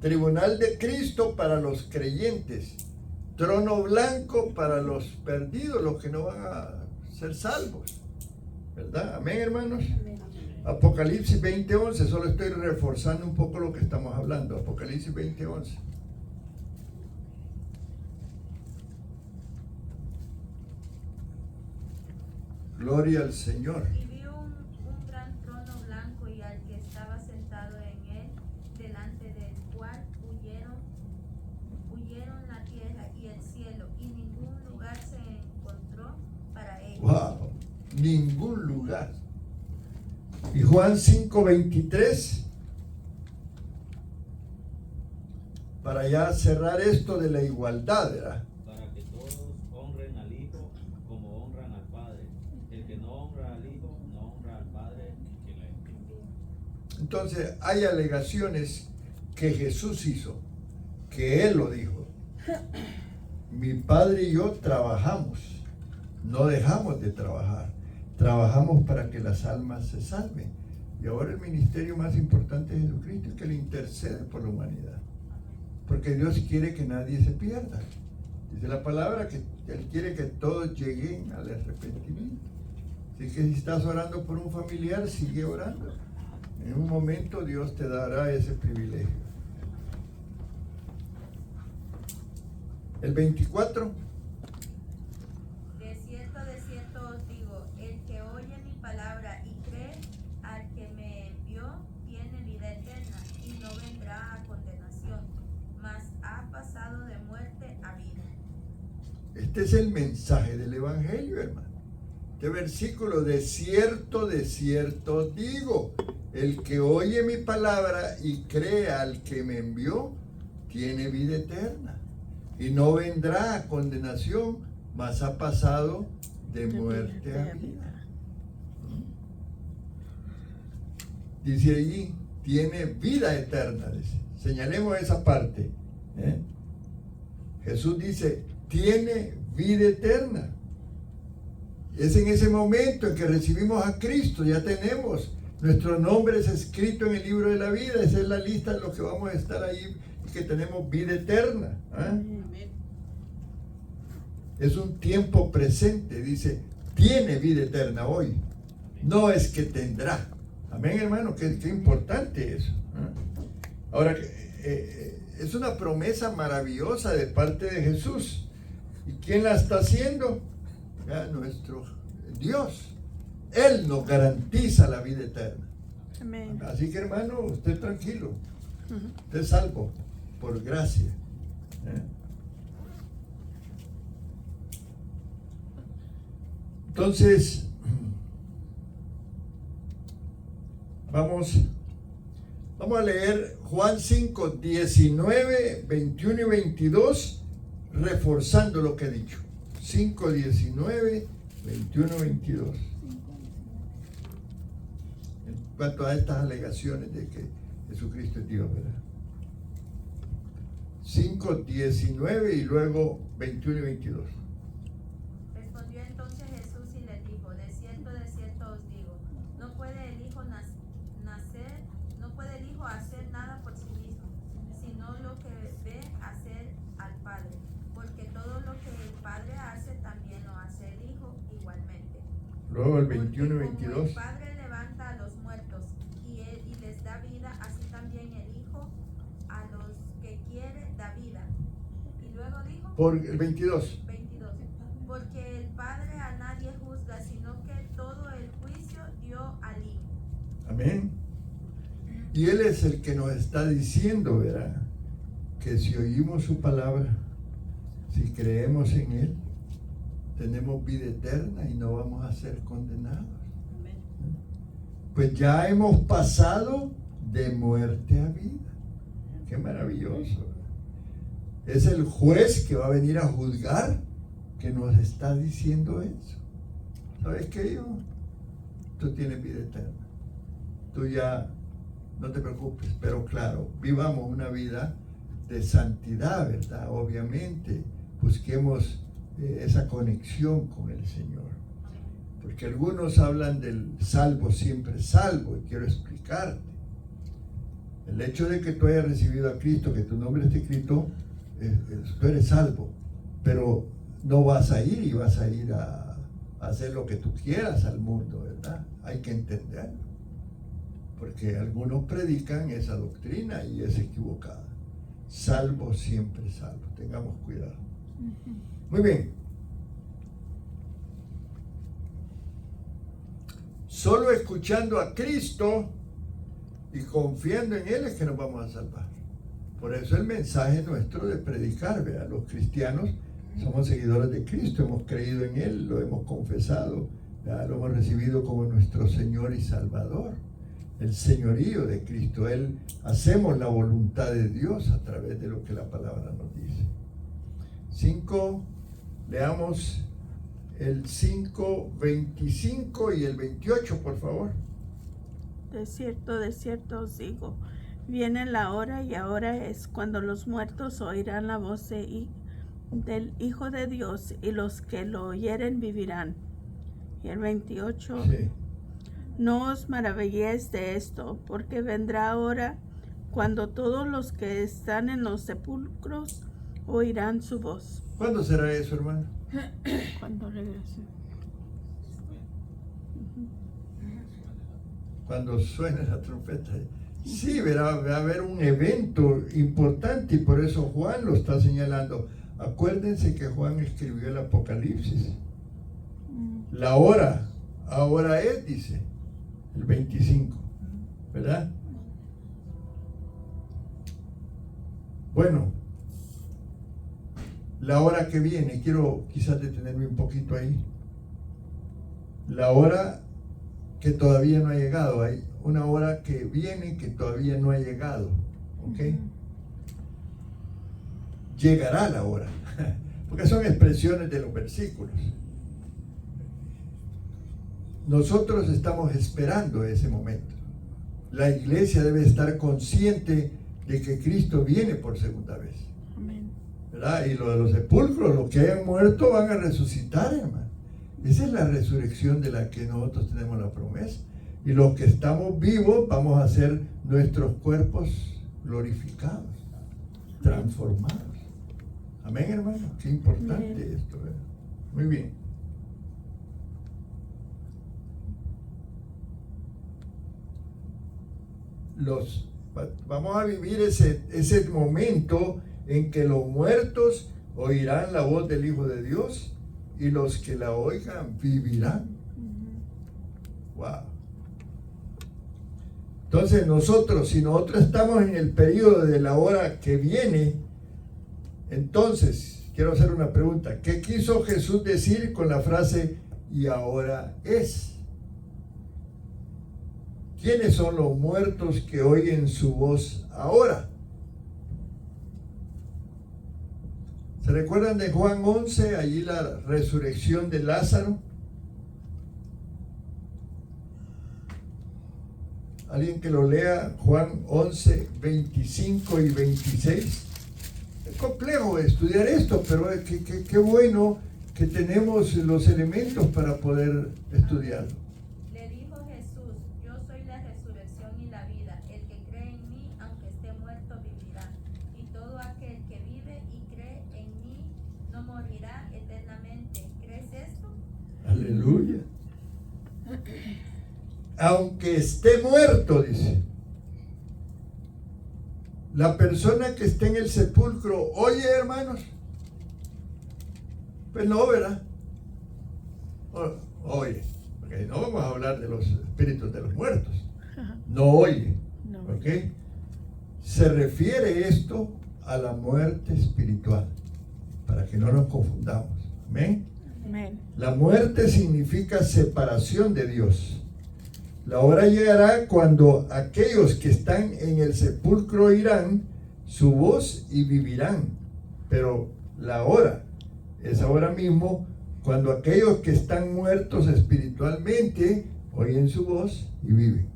Tribunal de Cristo para los creyentes. Trono blanco para los perdidos, los que no van a ser salvos. ¿Verdad? Amén, hermanos. Apocalipsis 20:11, solo estoy reforzando un poco lo que estamos hablando. Apocalipsis 20:11. Gloria al Señor. Y vi un gran trono blanco y al que estaba sentado en él, delante del cual huyeron la tierra y el cielo, y ningún lugar se encontró para ellos. Wow, ningún lugar. Y Juan 5:23, para ya cerrar esto de la igualdad, ¿verdad? Para que todos honren al Hijo como honran al Padre. El que no honra al Hijo no honra al Padre que le envió. Entonces hay alegaciones que Jesús hizo, que Él lo dijo. Mi Padre y yo trabajamos, no dejamos de trabajar. Trabajamos para que las almas se salven. Y ahora el ministerio más importante de Jesucristo es que Él intercede por la humanidad. Porque Dios quiere que nadie se pierda. Dice la palabra que Él quiere que todos lleguen al arrepentimiento. Así que si estás orando por un familiar, sigue orando. En un momento Dios te dará ese privilegio. El 24. De cierto os digo, el que oye mi palabra y cree al que me envió, tiene vida eterna y no vendrá a condenación, mas ha pasado de muerte a vida. Este es el mensaje del Evangelio, hermano. Este versículo, de cierto os digo, el que oye mi palabra y cree al que me envió, tiene vida eterna y no vendrá a condenación, mas ha pasado de muerte a vida. Dice allí, tiene vida eterna. Dice. Señalemos esa parte. Jesús dice, tiene vida eterna. Es en ese momento en que recibimos a Cristo, ya tenemos nuestro nombre es escrito en el libro de la vida. Esa es la lista de los que vamos a estar ahí y que tenemos vida eterna. Amén. Es un tiempo presente, dice, tiene vida eterna hoy. No es que tendrá. Amén, hermano, qué importante eso. Ahora, es una promesa maravillosa de parte de Jesús. ¿Y quién la está haciendo? Ya, nuestro Dios. Él nos garantiza la vida eterna. Amén. Así que, hermano, usted tranquilo. Usted es salvo por gracia. Entonces, vamos a leer Juan 5, 19, 21 y 22, reforzando lo que he dicho. 5, 19, 21, 22. En cuanto a estas alegaciones de que Jesucristo es Dios, ¿verdad? 5, 19 y luego 21 y 22. Respondió entonces Jesús y les dijo, de cierto os digo, no puede el Hijo hacer nada por sí mismo, sino lo que ve hacer al Padre, porque todo lo que el Padre hace también lo hace el Hijo igualmente. Luego el Porque 21 y como 22. el Padre levanta a los muertos y les da vida, así también el Hijo a los que quiere da vida. Y luego dijo, Por el 22. 22, porque el Padre a nadie juzga, sino que todo el juicio dio al Hijo. Amén. Y Él es el que nos está diciendo, ¿verdad? Que si oímos su palabra, si creemos en Él, tenemos vida eterna y no vamos a ser condenados. Amén. Pues ya hemos pasado de muerte a vida. Qué maravilloso. Es el juez que va a venir a juzgar que nos está diciendo eso. ¿Sabes qué, hijo? Tú tienes vida eterna. Tú ya no te preocupes, pero claro, vivamos una vida de santidad, ¿verdad? Obviamente, busquemos esa conexión con el Señor. Porque algunos hablan del salvo siempre salvo, y quiero explicarte. El hecho de que tú hayas recibido a Cristo, que tu nombre esté escrito, tú eres salvo, pero no vas a ir y vas a ir a hacer lo que tú quieras al mundo, ¿verdad? Hay que entenderlo, porque algunos predican esa doctrina y es equivocada. Salvo siempre salvo, tengamos cuidado. Muy bien. Solo escuchando a Cristo y confiando en Él es que nos vamos a salvar. Por eso el mensaje nuestro de predicar, ¿verdad? Los cristianos somos seguidores de Cristo, hemos creído en Él, lo hemos confesado, ¿verdad? Lo hemos recibido como nuestro Señor y Salvador. El señorío de Cristo, hacemos la voluntad de Dios a través de lo que la palabra nos dice. 5, leamos el 5, 25 y el 28, por favor. De cierto os digo, viene la hora y ahora es cuando los muertos oirán la voz del Hijo de Dios, y los que lo oyeren vivirán. Y el 28, Sí. no os maravilléis de esto, porque vendrá hora cuando todos los que están en los sepulcros oirán su voz. ¿Cuándo será eso, hermano? Cuando regrese. Cuando suene la trompeta. Sí, va a haber un evento importante y por eso Juan lo está señalando. Acuérdense que Juan escribió el Apocalipsis. La hora, ahora es, dice, el 25, ¿verdad? Bueno, la hora que viene, quiero quizás detenerme un poquito ahí. La hora que todavía no ha llegado, hay una hora que viene que todavía no ha llegado, ¿ok? Llegará la hora, porque son expresiones de los versículos. Nosotros estamos esperando ese momento. La iglesia debe estar consciente de que Cristo viene por segunda vez. Amén. ¿Verdad? Y lo de los sepulcros, los que hayan muerto van a resucitar, hermano. Esa es la resurrección de la que nosotros tenemos la promesa. Y los que estamos vivos vamos a ser nuestros cuerpos glorificados, transformados. Amén, hermano. Qué importante Amén. esto, ¿verdad? Muy bien. Vamos a vivir ese momento en que los muertos oirán la voz del Hijo de Dios y los que la oigan vivirán. Wow. Entonces si nosotros estamos en el periodo de la hora que viene, entonces quiero hacer una pregunta. ¿Qué quiso Jesús decir con la frase "y ahora es"? ¿Quiénes son los muertos que oyen su voz ahora? ¿Se recuerdan de Juan 11, allí la resurrección de Lázaro? Alguien que lo lea, Juan 11, 25 y 26. Es complejo estudiar esto, pero qué bueno que tenemos los elementos para poder estudiarlo. Le dijo Jesús: yo soy la resurrección y la vida. El que cree en mí, aunque esté muerto, vivirá. Y todo aquel que vive y cree en mí no morirá eternamente. ¿Crees esto? Aleluya. Aunque esté muerto, dice. La persona que esté en el sepulcro, oye, hermanos. Pues no, ¿verdad? Oye, porque no vamos a hablar de los espíritus de los muertos. No oye, No. ¿ok? Se refiere esto a la muerte espiritual, para que no nos confundamos. Amén. Amén. La muerte significa separación de Dios. La hora llegará cuando aquellos que están en el sepulcro oirán su voz y vivirán. Pero la hora es ahora mismo cuando aquellos que están muertos espiritualmente oyen su voz y viven.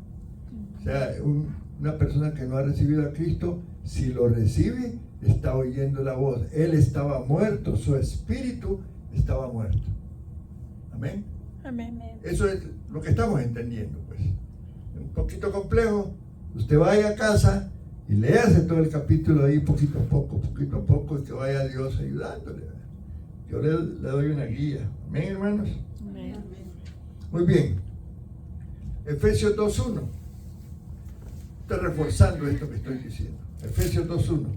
O sea, una persona que no ha recibido a Cristo, si lo recibe, está oyendo la voz. Él estaba muerto, su espíritu estaba muerto. Amén. Amén. Eso es lo que estamos entendiendo, pues. Un poquito complejo. Usted vaya a casa y léase todo el capítulo ahí poquito a poco, y que vaya Dios ayudándole. Yo le doy una guía. Amén, hermanos. Amén. Muy bien. Efesios 2:1. Estoy reforzando esto que estoy diciendo. Efesios 2:1.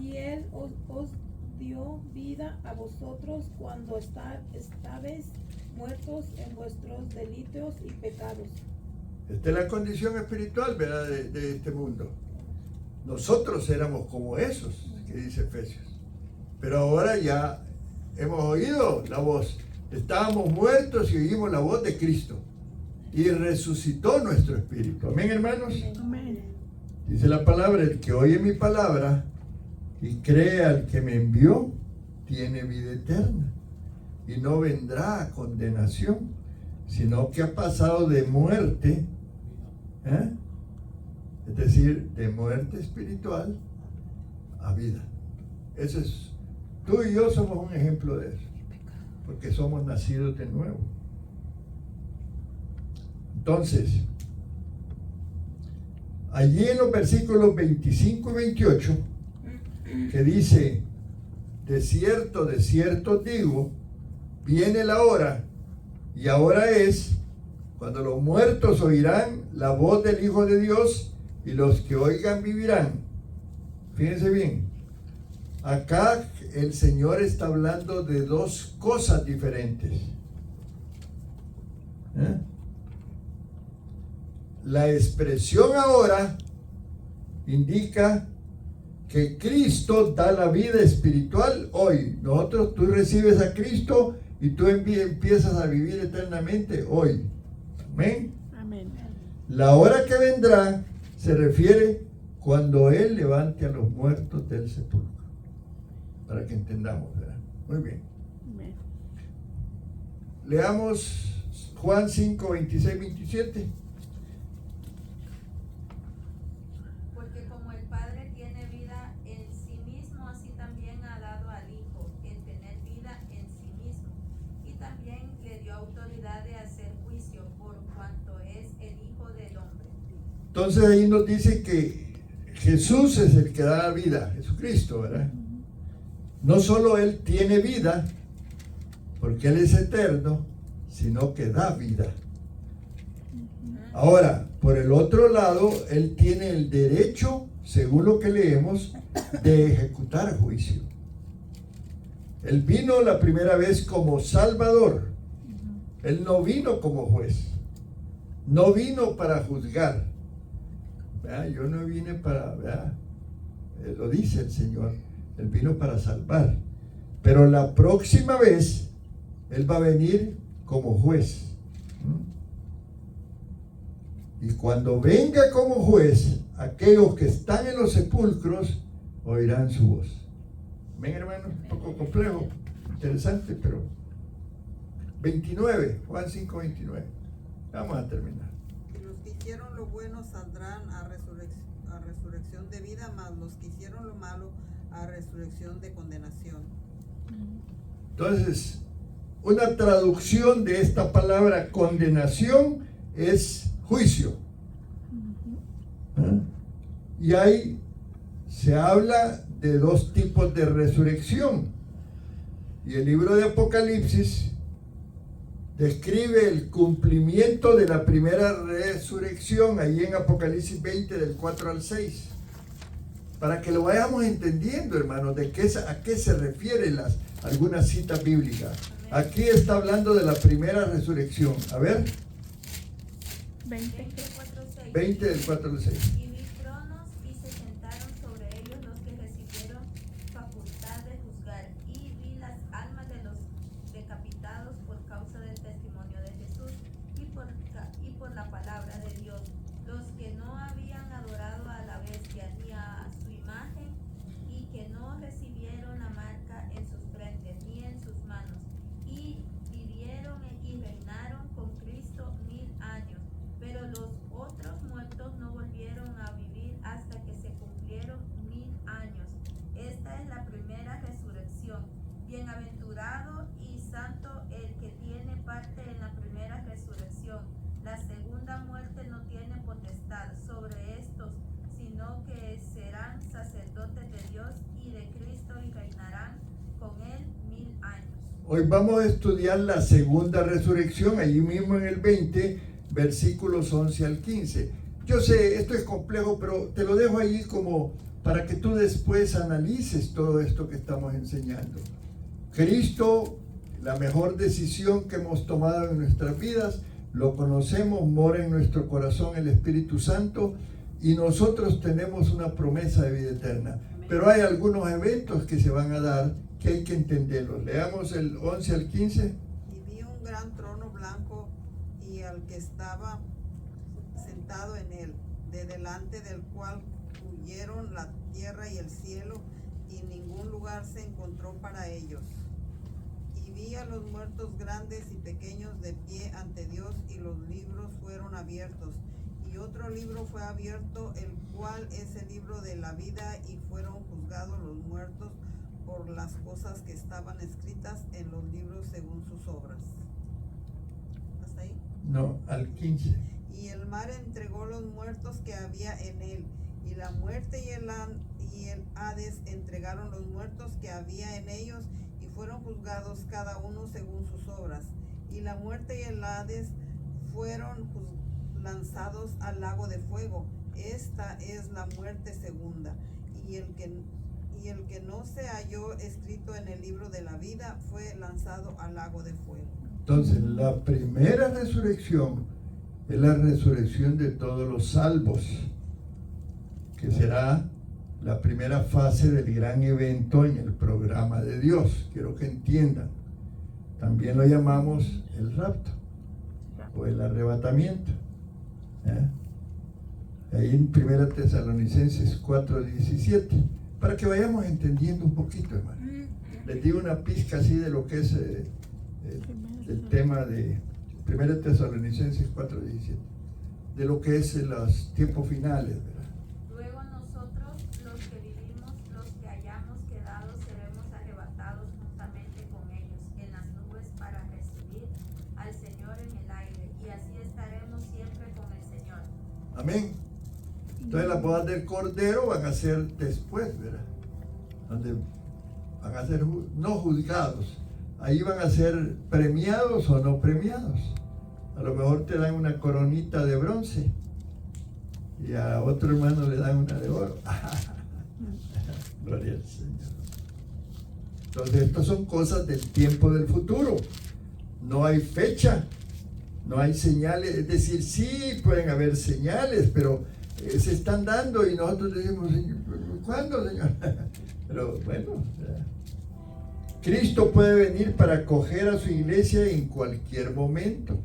Y Él os dio vida a vosotros cuando estabais muertos en vuestros delitos y pecados. Esta es la condición espiritual, ¿verdad? De este mundo. Nosotros éramos como esos, que dice Efesios. Pero ahora ya hemos oído la voz. Estábamos muertos y oímos la voz de Cristo. Y resucitó nuestro espíritu. Amén, hermanos. Amén. Dice la palabra, el que oye mi palabra y cree al que me envió, tiene vida eterna. Y no vendrá a condenación, sino que ha pasado de muerte, es decir, de muerte espiritual a vida. Eso es, tú y yo somos un ejemplo de eso, porque somos nacidos de nuevo. Entonces, allí en los versículos 25 y 28, que dice, de cierto digo, viene la hora, y ahora es, cuando los muertos oirán la voz del Hijo de Dios, y los que oigan vivirán. Fíjense bien, acá el Señor está hablando de dos cosas diferentes. La expresión ahora indica que Cristo da la vida espiritual hoy. Tú recibes a Cristo y tú empiezas a vivir eternamente hoy. Amén. Amén. La hora que vendrá se refiere cuando Él levante a los muertos del sepulcro. Para que entendamos, ¿verdad? Muy bien. Amén. Leamos Juan 5, 26, 27. Porque como el Padre tiene vida en sí mismo, así también ha dado al Hijo el tener vida en sí mismo. Y también le dio autoridad de hacer juicio por cuanto es el Hijo del Hombre. Entonces ahí nos dice que Jesús es el que da la vida, Jesucristo, ¿verdad? No solo Él tiene vida, porque Él es eterno, sino que da vida. Ahora, por el otro lado, Él tiene el derecho, según lo que leemos, de ejecutar juicio. Él vino la primera vez como Salvador. Él no vino como juez. No vino para juzgar. ¿Verdad? Yo no vine para, ¿verdad? Lo dice el Señor. Él vino para salvar. Pero la próxima vez, Él va a venir como juez. Y cuando venga como juez, aquellos que están en los sepulcros oirán su voz. Ven, hermanos, un poco complejo, interesante, pero 29, Juan 5, 29. Vamos a terminar. Y los que hicieron lo bueno saldrán a resurrección de vida, mas los que hicieron lo malo a resurrección de condenación. Entonces, una traducción de esta palabra condenación es juicio. Y ahí se habla de dos tipos de resurrección. Y el libro de Apocalipsis describe el cumplimiento de la primera resurrección, ahí en Apocalipsis 20, del 4 al 6. Para que lo vayamos entendiendo, hermanos, a qué se refieren algunas citas bíblicas. Aquí está hablando de la primera resurrección. A ver. 20. 20 del 4 al 6. Y vi tronos y se sentaron sobre ellos los que recibieron facultad de juzgar. Y vi las almas de los decapitados potestad sobre estos, sino que serán sacerdotes de Dios y de Cristo y reinarán con él 1000 años. Hoy vamos a estudiar la segunda resurrección, allí mismo en el 20, versículos 11 al 15. Yo sé, esto es complejo, pero te lo dejo ahí como para que tú después analices todo esto que estamos enseñando. Cristo, la mejor decisión que hemos tomado en nuestras vidas, lo conocemos, mora en nuestro corazón el Espíritu Santo y nosotros tenemos una promesa de vida eterna. Pero hay algunos eventos que se van a dar que hay que entenderlos. Leamos el 11 al 15. Y vi un gran trono blanco y al que estaba sentado en él, de delante del cual huyeron la tierra y el cielo, y ningún lugar se encontró para ellos. Y vi a los muertos grandes y pequeños de pie ante Dios, y los libros fueron abiertos. Y otro libro fue abierto, el cual es el libro de la vida, y fueron juzgados los muertos por las cosas que estaban escritas en los libros según sus obras. ¿Hasta ahí? No, al 15. Y el mar entregó los muertos que había en él, y la muerte y el Hades entregaron los muertos que había en ellos, y fueron juzgados cada uno según sus obras. Y la muerte y el Hades fueron lanzados al lago de fuego. Esta es la muerte segunda. Y el que no se halló escrito en el libro de la vida fue lanzado al lago de fuego. Entonces, la primera resurrección es la resurrección de todos los salvos, que será la primera fase del gran evento en el programa de Dios. Quiero que entiendan. También lo llamamos el rapto o el arrebatamiento. Ahí en 1 Tesalonicenses 4:17, para que vayamos entendiendo un poquito, hermano. Les digo una pizca así de lo que es el tema de 1 Tesalonicenses 4:17, de lo que es los tiempos finales, ¿verdad? Luego nosotros, los que vivimos, los que hayamos quedado, seremos arrebatados juntamente con ellos en las nubes para recibir al Señor en el aire, y así estaremos siempre con el Señor. Amén. Entonces las bodas del Cordero van a ser después, ¿verdad? Donde van a ser no juzgados. Ahí van a ser premiados o no premiados. A lo mejor te dan una coronita de bronce y a otro hermano le dan una de oro. Gloria al Señor. Entonces estas son cosas del tiempo del futuro. No hay fecha, no hay señales. Es decir, sí pueden haber señales, pero se están dando y nosotros decimos, ¿cuándo, Señor? Pero bueno, Cristo puede venir para acoger a su iglesia en cualquier momento.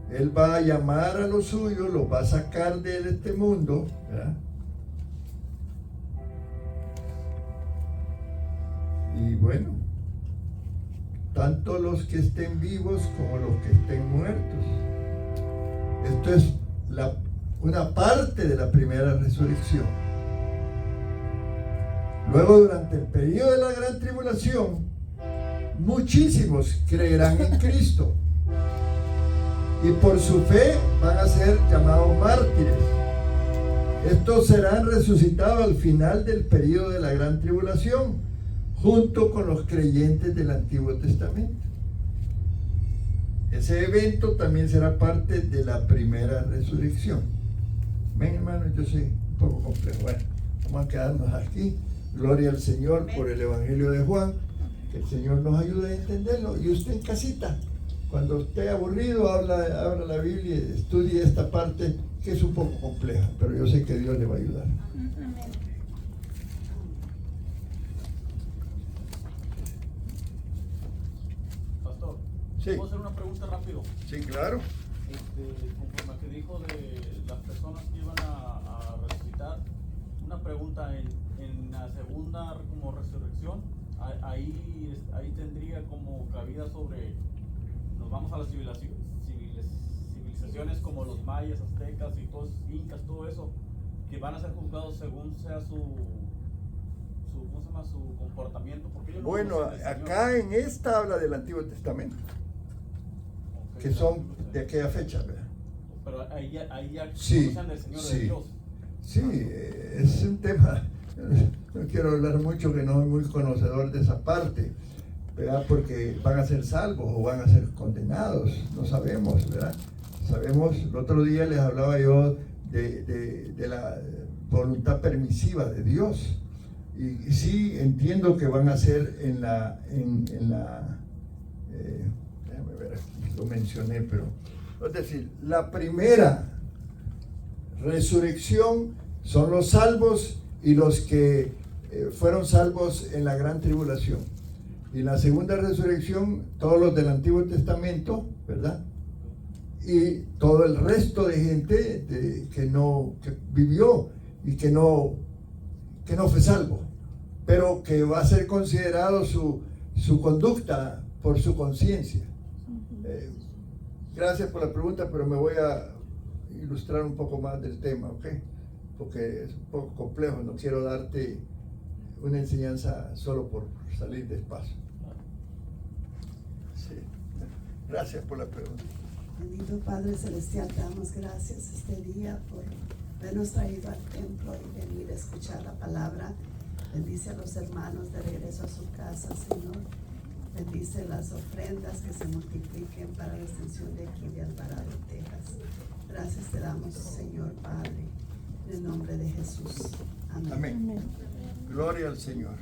Él va a llamar a los suyos, los va a sacar de este mundo, ¿verdad? Y bueno, tanto los que estén vivos como los que estén muertos. Esto es una parte de la primera resurrección. Luego, durante el periodo de la gran tribulación, muchísimos creerán en Cristo y por su fe van a ser llamados mártires. Estos serán resucitados al final del periodo de la gran tribulación, junto con los creyentes del Antiguo Testamento. Ese evento también será parte de la primera resurrección. Ven, hermano, yo sé, un poco complejo. Bueno, vamos a quedarnos aquí. Gloria al Señor por el Evangelio de Juan. Que el Señor nos ayude a entenderlo. Y usted en casita, cuando esté aburrido, abra la Biblia y estudie esta parte que es un poco compleja, pero yo sé que Dios le va a ayudar. Pastor, Sí. ¿puedo hacer una pregunta rápido? Sí, claro. Conforme a que dijo de las personas que iban a resucitar, una pregunta, en la segunda como resurrección, ahí tendría como cabida sobre, nos vamos a las civilizaciones como los mayas, aztecas y todos, incas, todo eso, que van a ser juzgados según sea su ¿cómo se llama? Su comportamiento, porque ellos no Bueno, conocen al Señor. acá en esta habla del Antiguo Testamento, Ok, que son de aquella fecha, ¿verdad? Pero ahí ya Sí, conocen del Señor sí. de Dios. Sí, es un tema, no quiero hablar mucho, que no soy muy conocedor de esa parte, ¿verdad? Porque van a ser salvos o van a ser condenados, no sabemos, ¿verdad? Sabemos, el otro día les hablaba yo de la voluntad permisiva de Dios, y sí entiendo que van a ser déjame ver aquí, lo mencioné, pero es decir, la primera resurrección son los salvos y los que fueron salvos en la gran tribulación. Y la segunda resurrección, todos los del Antiguo Testamento, ¿verdad? Y todo el resto de gente que vivió y que no fue salvo, pero que va a ser considerado su conducta por su conciencia. Gracias por la pregunta, pero me voy a ilustrar un poco más del tema, ¿ok? Porque es un poco complejo, no quiero darte una enseñanza solo por salir despacio. Sí. Gracias por la pregunta. Bendito Padre Celestial, te damos gracias este día por habernos traído al templo y venir a escuchar la palabra. Bendice a los hermanos de regreso a su casa, Señor. Bendice las ofrendas que se multipliquen para la extensión de aquí de Alvarado, Texas. Gracias te damos, Señor Padre, en el nombre de Jesús. Amén. Amén. Gloria al Señor.